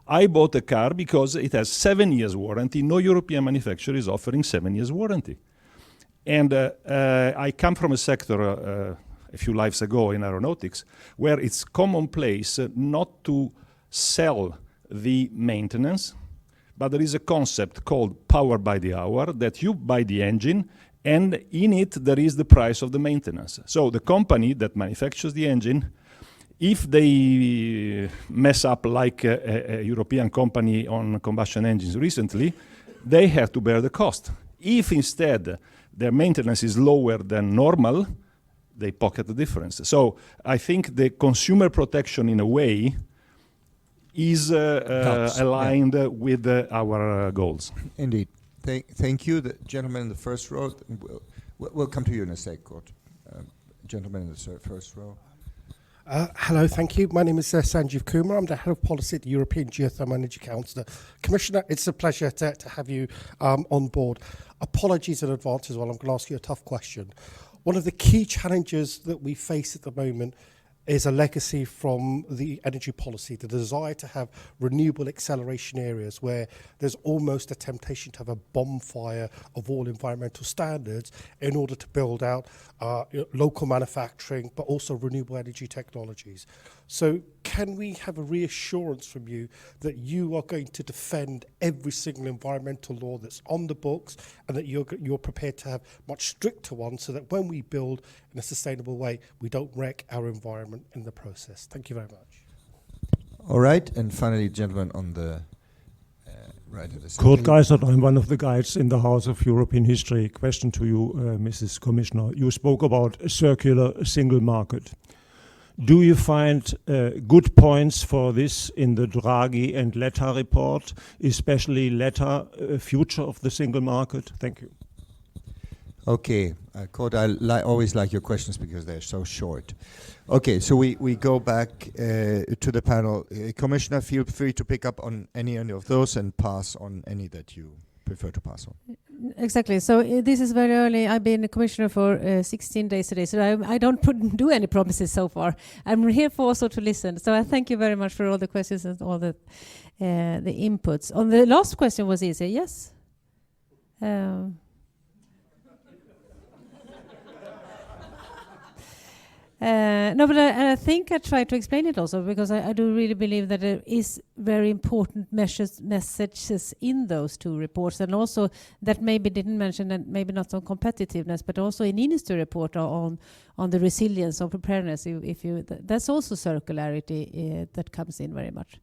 I bought a car because it has 7 years warranty. No European manufacturer is offering 7 years warranty. And I come from a sector a few lives ago in aeronautics where it's commonplace not to sell the maintenance, but there is a concept called power by the hour, that you buy the engine and in it there is the price of the maintenance. So the company that manufactures the engine, if they mess up like a European company on combustion engines recently, they have to bear the cost. If instead their maintenance is lower than normal, they pocket the difference. So I think the consumer protection in a way is aligned with our goals. Indeed. Thank you, the gentleman in the first row. We'll come to you in a sec, Kurt. Gentleman in the first row. Hello, thank you. My name is Sanjeev Kumar. I'm the Head of Policy at the European Geothermal Energy Council. Commissioner, it's a pleasure to have you on board. Apologies in advance as well. I'm going to ask you a tough question. One of the key challenges that we face at the moment is a legacy from the energy policy, the desire to have renewable acceleration areas where there's almost a temptation to have a bonfire of all environmental standards in order to build out local manufacturing, but also renewable energy technologies. So can we have a reassurance from you that you are going to defend every single environmental law that's on the books, and that you're prepared to have much stricter ones so that when we build in a sustainable way, we don't wreck our environment in the process? Thank you very much. All right, and finally, gentlemen on the right of the Kurt Geisert, I'm one of the guides in the House of European History. Question to you, Mrs. Commissioner. You spoke about a circular single market. Do you find good points for this in the Draghi and Letta report, especially Letta, future of the single market? Thank you. Okay, Kurt, I always like your questions because they're so short. Okay, so we go back to the panel. Commissioner, feel free to pick up on any of those and pass on any that you prefer to pass on. Exactly. So this is very early. I've been a commissioner for 16 days today, so I don't do any promises so far. I'm here for also to listen. So I thank you very much for all the questions and all the inputs. On the last question was easy, yes? No, but I think I tried to explain it also, because I do really believe that there is very important messages in those two reports, and also that maybe didn't mention, and maybe not on competitiveness, but also in industry report on the resilience of preparedness. That's also circularity that comes in very much.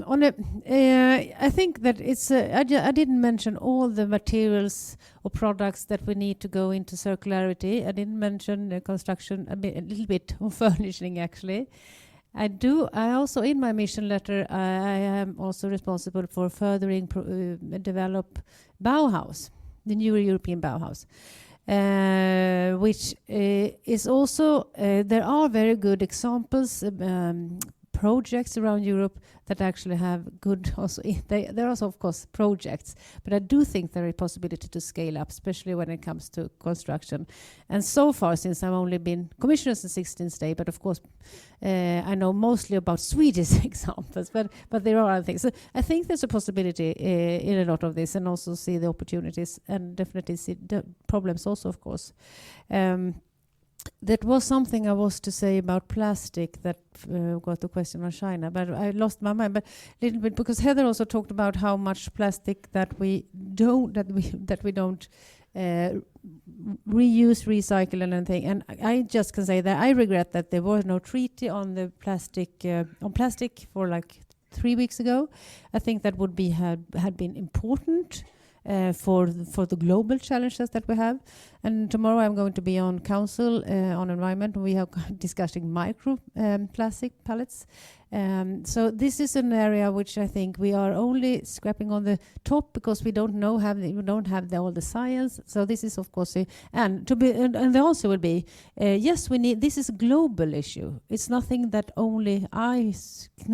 I think that it's. I didn't mention all the materials or products that we need to go into circularity. I didn't mention construction a little bit on furnishing actually. I also in my mission letter I am also responsible for furthering develop Bauhaus, the new European Bauhaus. Which is also there are very good examples, projects around Europe that actually have good also there are also of course projects, but I do think there is a possibility to scale up, especially when it comes to construction. And so far, since I've only been commissioner since 16th day, but of course I know mostly about Swedish examples, but there are other things. So I think there's a possibility in a lot of this, and also see the opportunities and definitely see the problems also, of course. That was something I was to say about plastic that got the question on China, but I lost my mind. But a little bit because Heather also talked about how much plastic that we don't reuse, recycle, and anything. And I just can say that I regret that there was no treaty on the plastic for like 3 weeks ago. I think that would had been important. For the global challenges that we have. And tomorrow I'm going to be on council on environment. We are discussing micro plastic pallets. So this is an area which I think we are only scraping on the top because we don't have all the science. So this is of course and the answer will be yes, we need. This is a global issue. It's nothing that only I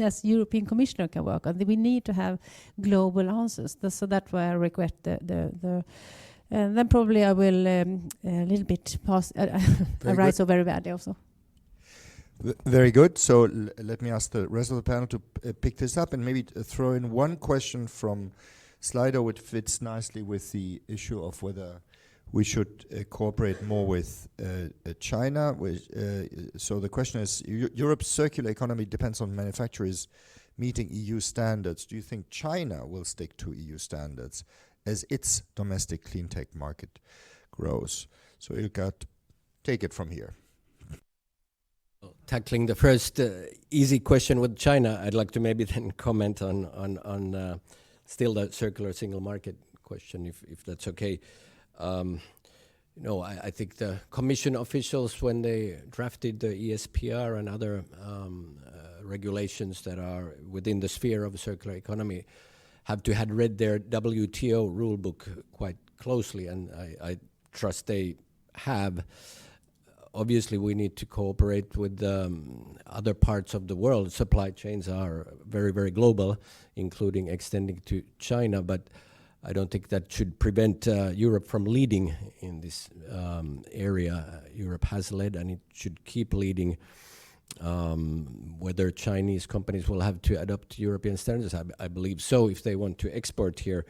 as European Commissioner can work on. We need to have global answers. So that's why I regret the and then probably I will a little bit pass. I write so very badly also. Very good. So let me ask the rest of the panel to pick this up and maybe throw in one question from Slido, which fits nicely with the issue of whether we should cooperate more with China. So the question is, Europe's circular economy depends on manufacturers meeting EU standards. Do you think China will stick to EU standards as its domestic clean tech market grows? So Ilka, take it from here. Tackling the first easy question with China, I'd like to maybe then comment on still the circular single market question, if that's okay. I think the Commission officials, when they drafted the ESPR and other regulations that are within the sphere of a circular economy, have to had read their WTO rule book quite closely, and I trust they have. Obviously, we need to cooperate with other parts of the world. Supply chains are very, very global, including extending to China, but I don't think that should prevent Europe from leading in this area. Europe has led, and it should keep leading. Whether Chinese companies will have to adopt European standards, I believe so. If they want to export here,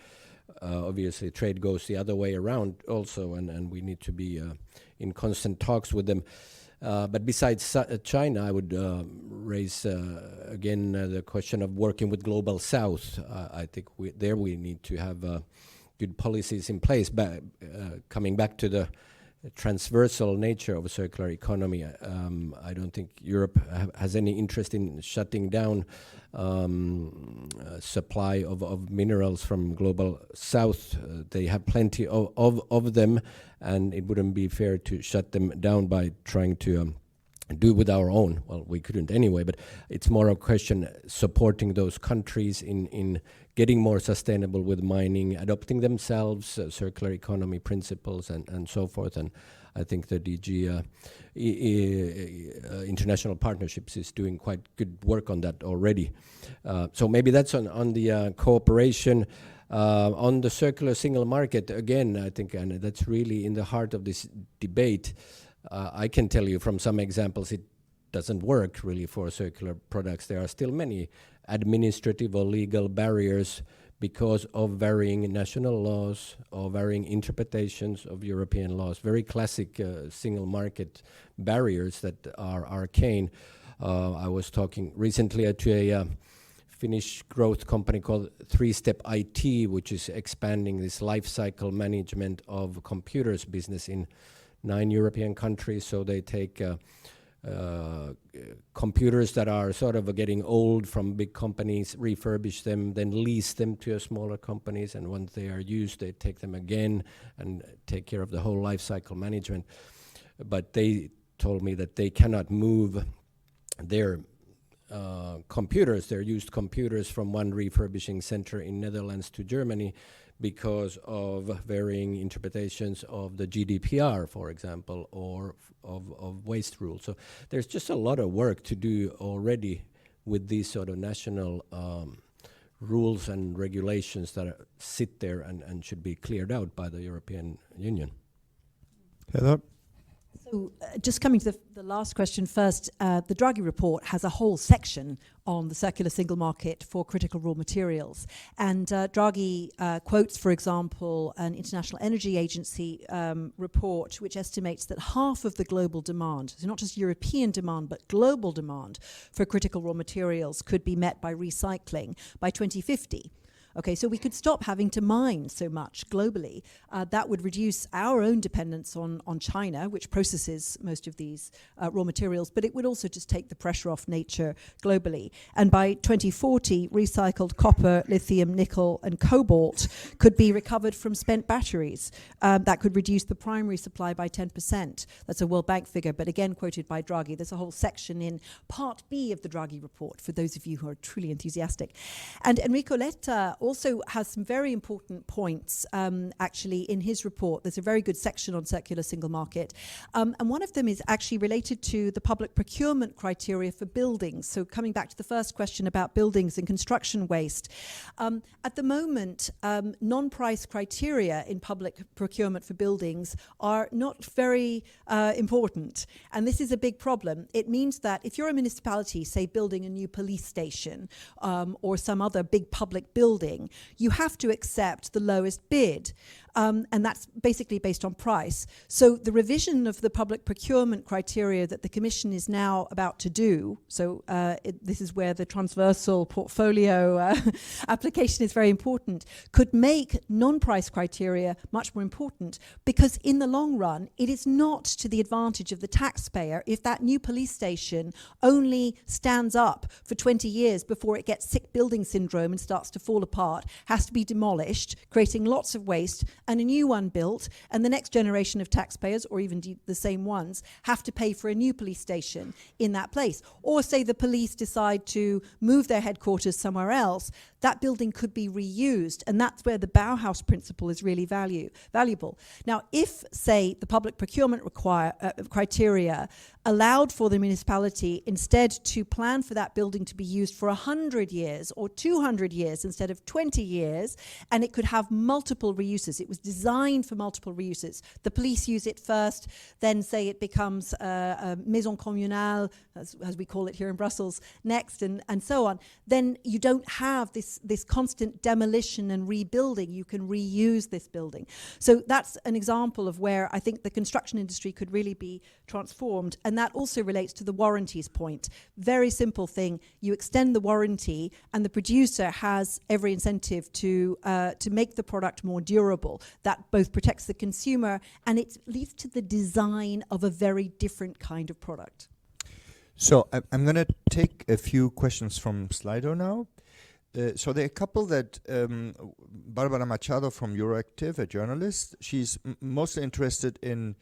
obviously trade goes the other way around also, and we need to be in constant talks with them. But besides China, I would raise again the question of working with Global South. I think we need to have good policies in place. But coming back to the transversal nature of a circular economy, I don't think Europe has any interest in shutting down supply of minerals from Global South. They have plenty of them, and it wouldn't be fair to shut them down by trying to do with our own. Well, we couldn't anyway, but it's more a question supporting those countries in getting more sustainable with mining, adopting themselves circular economy principles and so forth. And I think the DG International Partnerships is doing quite good work on that already. So maybe that's on the cooperation. On the circular single market, again, I think, and that's really in the heart of this debate. I can tell you from some examples it doesn't work really for circular products. There are still many administrative or legal barriers because of varying national laws or varying interpretations of European laws. Very classic single market barriers that are arcane. I was talking recently to a Finnish growth company called 3-Step IT, which is expanding this life cycle management of computers business in 9 European countries. So they take computers that are sort of getting old from big companies, refurbish them, then lease them to smaller companies, and once they are used, they take them again and take care of the whole life cycle management. But they told me that they cannot move their computers, their used computers, from one refurbishing center in Netherlands to Germany because of varying interpretations of the GDPR, for example, or of waste rules. So there's just a lot of work to do already with these sort of national rules and regulations that sit there and should be cleared out by the European Union. Heather? So just coming to the last question first, the Draghi report has a whole section on the circular single market for critical raw materials. And Draghi quotes, for example, an International Energy Agency report which estimates that half of the global demand, so not just European demand, but global demand for critical raw materials could be met by recycling by 2050. Okay, so we could stop having to mine so much globally. That would reduce our own dependence on China, which processes most of these raw materials, but it would also just take the pressure off nature globally. And by 2040, recycled copper, lithium, nickel, and cobalt could be recovered from spent batteries. That could reduce the primary supply by 10%. That's a World Bank figure, but again quoted by Draghi. There's a whole section in Part B of the Draghi report for those of you who are truly enthusiastic. And Enrico Letta also has some very important points actually in his report. There's a very good section on circular single market. And one of them is actually related to the public procurement criteria for buildings. So coming back to the first question about buildings and construction waste. At the moment, non-price criteria in public procurement for buildings are not very important. And this is a big problem. It means that if you're a municipality, say building a new police station or some other big public building, you have to accept the lowest bid. And that's basically based on price. So the revision of the public procurement criteria that the Commission is now about to do, so this is where the transversal portfolio application is very important, could make non-price criteria much more important, because in the long run, it is not to the advantage of the taxpayer if that new police station only stands up for 20 years before it gets sick building syndrome and starts to fall apart, has to be demolished, creating lots of waste, and a new one built, and the next generation of taxpayers, or even the same ones, have to pay for a new police station in that place. Or say the police decide to move their headquarters somewhere else, that building could be reused, and that's where the Bauhaus principle is really valuable. Now, if, say, the public procurement criteria allowed for the municipality instead to plan for that building to be used for 100 years or 200 years instead of 20 years, and it could have multiple reuses. It was designed for multiple reuses. The police use it first, then say it becomes a maison communale, as we call it here in Brussels, next, and so on. Then you don't have this constant demolition and rebuilding. You can reuse this building. So that's an example of where I think the construction industry could really be transformed. And that also relates to the warranties point. Very simple thing. You extend the warranty, and the producer has every incentive to make the product more durable. That both protects the consumer, and it leads to the design of a very different kind of product. So I'm going to take a few questions from Slido now. So there are a couple that Barbara Machado from Euroactiv, a journalist, she's mostly interested in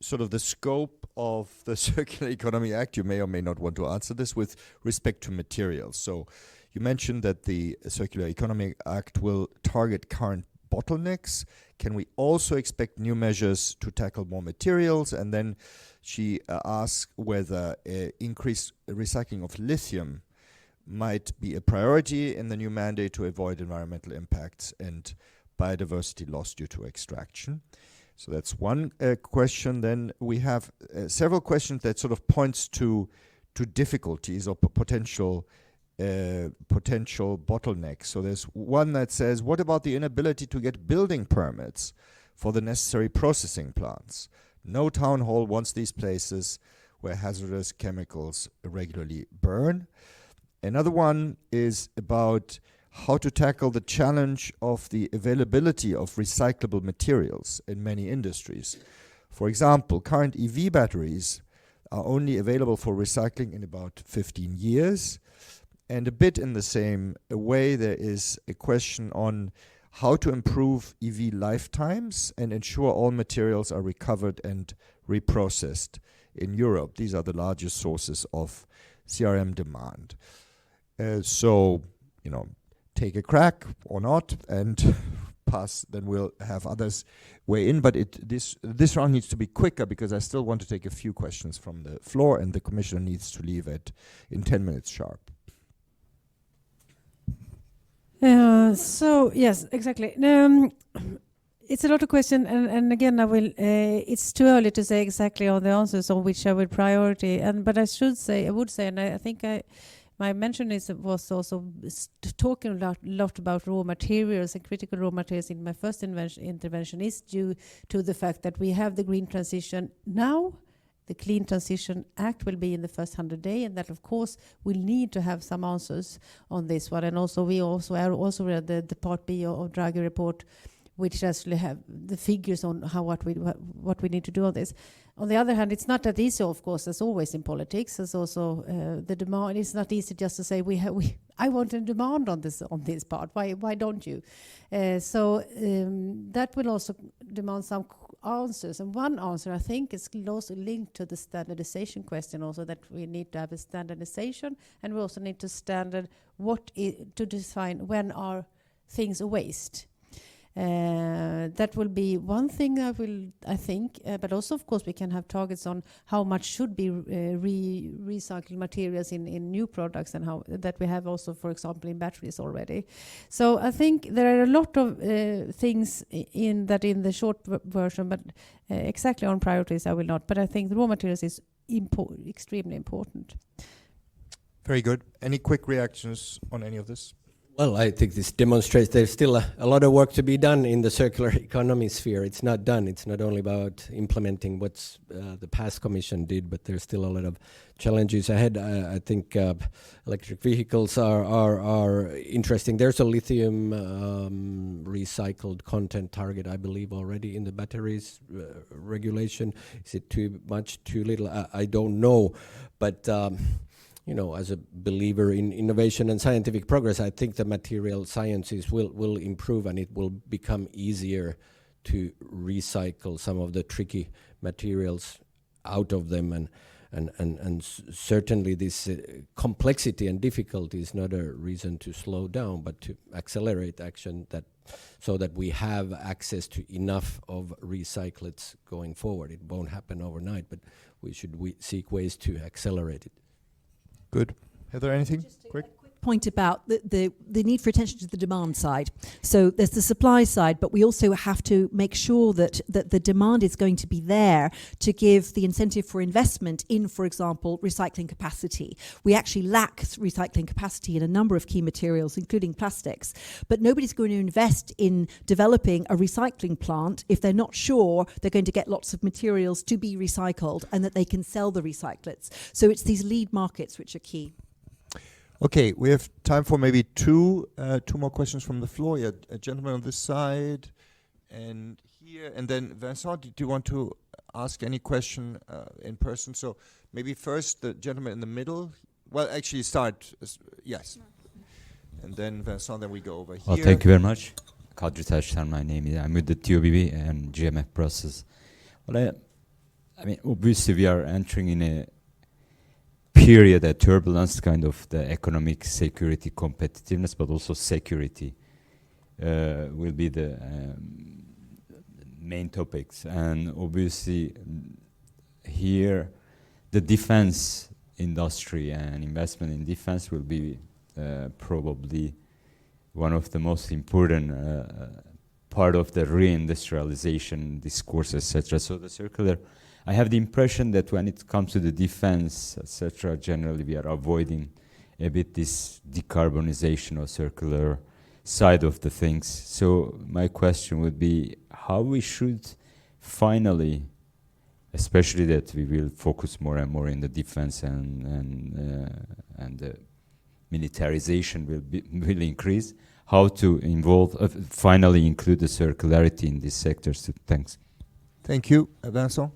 sort of the scope of the Circular Economy Act. You may or may not want to answer this with respect to materials. So you mentioned that the Circular Economy Act will target current bottlenecks. Can we also expect new measures to tackle more materials? And then she asks whether increased recycling of lithium might be a priority in the new mandate to avoid environmental impacts and biodiversity loss due to extraction. So that's one question. Then we have several questions that sort of points to difficulties or potential bottlenecks. So there's one that says, what about the inability to get building permits for the necessary processing plants? No town hall wants these places where hazardous chemicals regularly burn. Another one is about how to tackle the challenge of the availability of recyclable materials in many industries. For example, current EV batteries are only available for recycling in about 15 years. And a bit in the same way, there is a question on how to improve EV lifetimes and ensure all materials are recovered and reprocessed in Europe. These are the largest sources of CRM demand. So, take a crack or not and pass, then we'll have others weigh in. But this round needs to be quicker because I still want to take a few questions from the floor, and the Commissioner needs to leave in 10 minutes sharp. So yes, exactly. It's a lot of questions, and again, I will. It's too early to say exactly all the answers on which I will priority. But I would say, and I think my mention was also talking a lot about raw materials and critical raw materials in my first intervention is due to the fact that we have the green transition now. The Clean Transition Act will be in the first 100 days, and that, of course, we'll need to have some answers on this one. And also, we also read the Part B of Draghi report, which actually have the figures on what we need to do on this. On the other hand, it's not that easy, of course, as always in politics. There's also the demand. It's not easy just to say I want a demand on this part. Why don't you? So that will also demand some answers. And one answer, I think, is also linked to the standardization question. Also, that we need to have a standardization, and we also need to to define when are things a waste. That will be one thing I think, but also, of course, we can have targets on how much should be recycled materials in new products, and how that we have also, for example, in batteries already. So I think there are a lot of things in the short version, but exactly on priorities I will not. But I think the raw materials is extremely important. Very good. Any quick reactions on any of this? Well, I think this demonstrates there's still a lot of work to be done in the circular economy sphere. It's not done. It's not only about implementing what the past Commission did, but there's still a lot of challenges ahead. I think electric vehicles are interesting. There's a lithium recycled content target, I believe, already in the batteries regulation. Is it too much, too little? I don't know, but as a believer in innovation and scientific progress, I think the material sciences will improve, and it will become easier to recycle some of the tricky materials out of them. And certainly this complexity and difficulty is not a reason to slow down, but to accelerate action so that we have access to enough of recyclates going forward. It won't happen overnight, but we should seek ways to accelerate it. Good. Heather, anything quick? Point about the need for attention to the demand side. So there's the supply side, but we also have to make sure that the demand is going to be there to give the incentive for investment in, for example, recycling capacity. We actually lack recycling capacity in a number of key materials, including plastics, but nobody's going to invest in developing a recycling plant if they're not sure they're going to get lots of materials to be recycled and that they can sell the recyclates. So it's these lead markets which are key. Okay, we have time for maybe two more questions from the floor. Yeah, a gentleman on this side and here, and then Vincent, do you want to ask any question in person? So maybe first the gentleman in the middle. Well, actually start, yes. And then Vincent, then we go over here. Well, thank you very much. Kadri Taştan, my name is. I'm with the TOBB and GMF Brussels. Well, I mean, obviously we are entering in a period, a turbulence, kind of the economic security, competitiveness, but also security will be the main topics. And obviously here the defense industry and investment in defense will be probably one of the most important part of the reindustrialization discourse, etc. So the circular, I have the impression that when it comes to the defense, etc., generally we are avoiding a bit this decarbonization or circular side of the things. So my question would be how we should finally, especially that we will focus more and more in the defense and the militarization will increase, how to involve, finally include the circularity in these sectors. Thanks. Thank you. Vincent?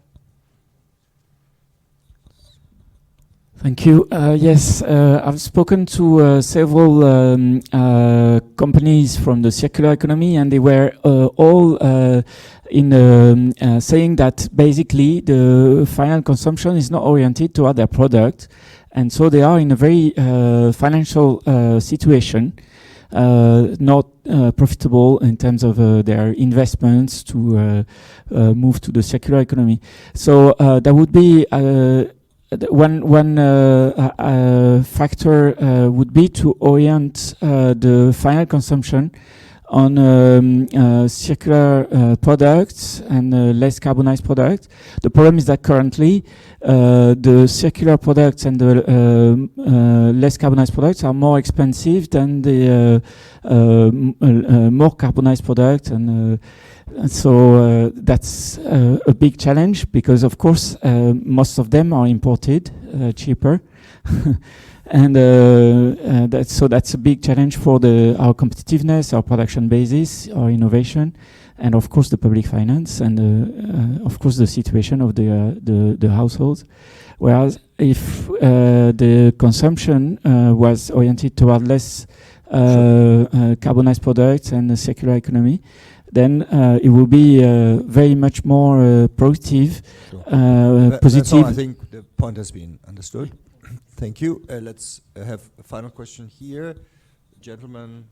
Thank you. Yes, I've spoken to several companies from the circular economy, and they were all saying that basically the final consumption is not oriented toward their product, and so they are in a very financial situation, not profitable in terms of their investments to move to the circular economy. So that would be one factor would be to orient the final consumption on circular products and less carbonized products. The problem is that currently the circular products and the less carbonized products are more expensive than the more carbonized products, and so that's a big challenge, because of course most of them are imported cheaper. And that's a big challenge for our competitiveness, our production basis, our innovation, and of course the public finance, and of course the situation of the households. Whereas if the consumption was oriented toward less carbonized products and the circular economy, then it will be very much more productive, positive. So I think the point has been understood. Thank you. Let's have a final question here. Gentleman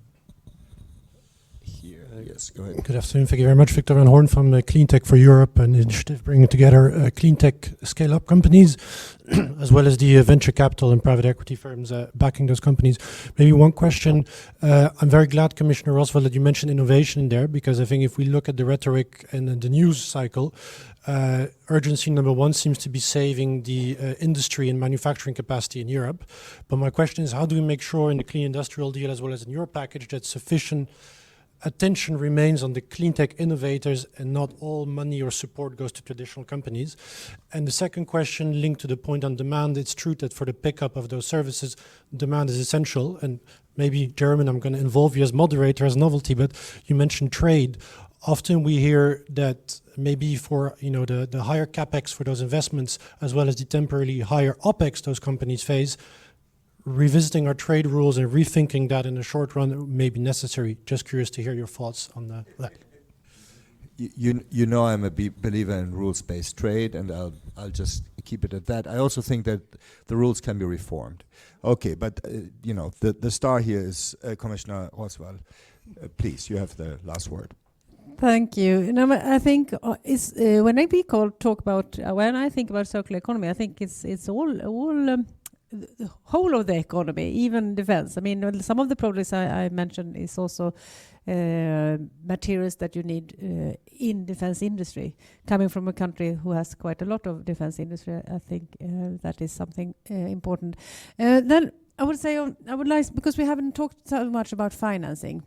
here. Yes, go ahead. Good afternoon. Thank you very much. Victor Van Horn from Clean Tech for Europe, an initiative bringing together clean tech scale-up companies, as well as the venture capital and private equity firms backing those companies. Maybe one question. I'm very glad, Commissioner Oswald, that you mentioned innovation in there, because I think if we look at the rhetoric and the news cycle, urgency number one seems to be saving the industry and manufacturing capacity in Europe. But my question is, how do we make sure in the clean industrial deal, as well as in your package, that sufficient attention remains on the clean tech innovators and not all money or support goes to traditional companies? And the second question linked to the point on demand, it's true that for the pickup of those services, demand is essential. And maybe, Jeremy, I'm going to involve you as moderator, as novelty, but you mentioned trade. Often we hear that maybe for the higher capex for those investments, as well as the temporarily higher opex those companies face, revisiting our trade rules and rethinking that in the short run may be necessary. Just curious to hear your thoughts on that. You know I'm a believer in rules-based trade, and I'll just keep it at that. I also think that the rules can be reformed. Okay, but the star here is Commissioner Oswald. Please, you have the last word. Thank you. I think when I think about circular economy, I think it's all the whole of the economy, even defense. I mean, some of the projects I mentioned is also materials that you need in defense industry. Coming from a country who has quite a lot of defense industry, I think that is something important. Then I would say, because we haven't talked so much about financing.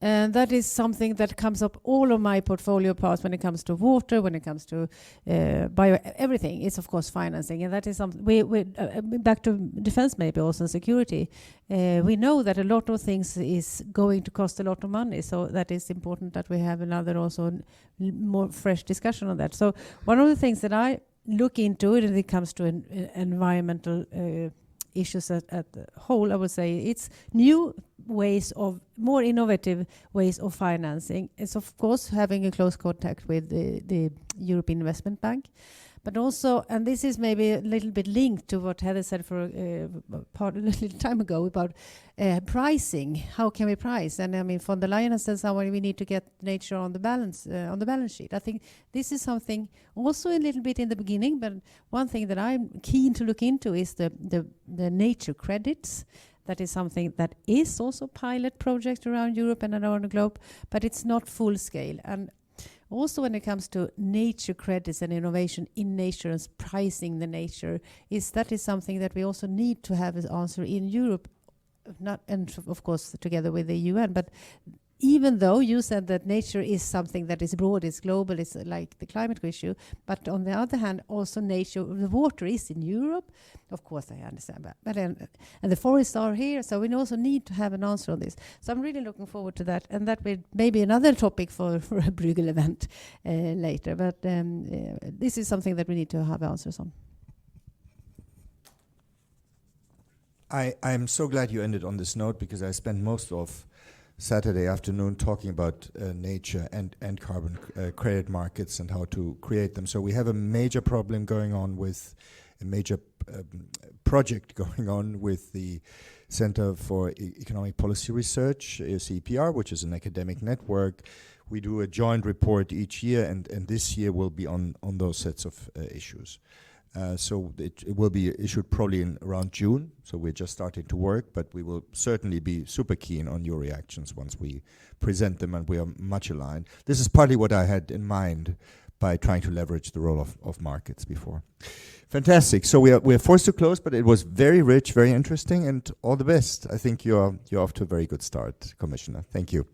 And that is something that comes up all of my portfolio parts when it comes to water, when it comes to everything. It's of course financing, and that is something. We back to defense, maybe also security. We know that a lot of things is going to cost a lot of money, so that is important that we have another also more fresh discussion on that. So one of the things that I look into when it comes to environmental issues at the whole, I would say it's new ways of more innovative ways of financing. It's of course having a close contact with the European Investment Bank, but also, and this is maybe a little bit linked to what Heather said for a little time ago about pricing. How can we price? And I mean, von der Leyen has said somewhere we need to get nature on the balance sheet. I think this is something also a little bit in the beginning, but one thing that I'm keen to look into is the nature credits. That is something that is also pilot project around Europe and around the globe, but it's not full scale. And also when it comes to nature credits and innovation in nature and pricing the nature, that is something that we also need to have an answer in Europe, and of course together with the UN. But even though you said that nature is something that is broad, it's global, it's like the climate issue, but on the other hand, also nature, the water is in Europe. Of course, I understand that. But and the forests are here, so we also need to have an answer on this. So I'm really looking forward to that, and that will maybe another topic for a Bruegel event later. But this is something that we need to have answers on. I'm so glad you ended on this note, because I spent most of Saturday afternoon talking about nature and carbon credit markets and how to create them. So we have a major problem going on with a major project going on with the Center for Economic Policy Research, CEPR, which is an academic network. We do a joint report each year, and this year will be on those sets of issues. So it will be issued probably in around June, so we're just starting to work, but we will certainly be super keen on your reactions once we present them, and we are much aligned. This is partly what I had in mind by trying to leverage the role of markets before. Fantastic. So we're forced to close, but it was very rich, very interesting, and all the best. I think you're off to a very good start, Commissioner. Thank you.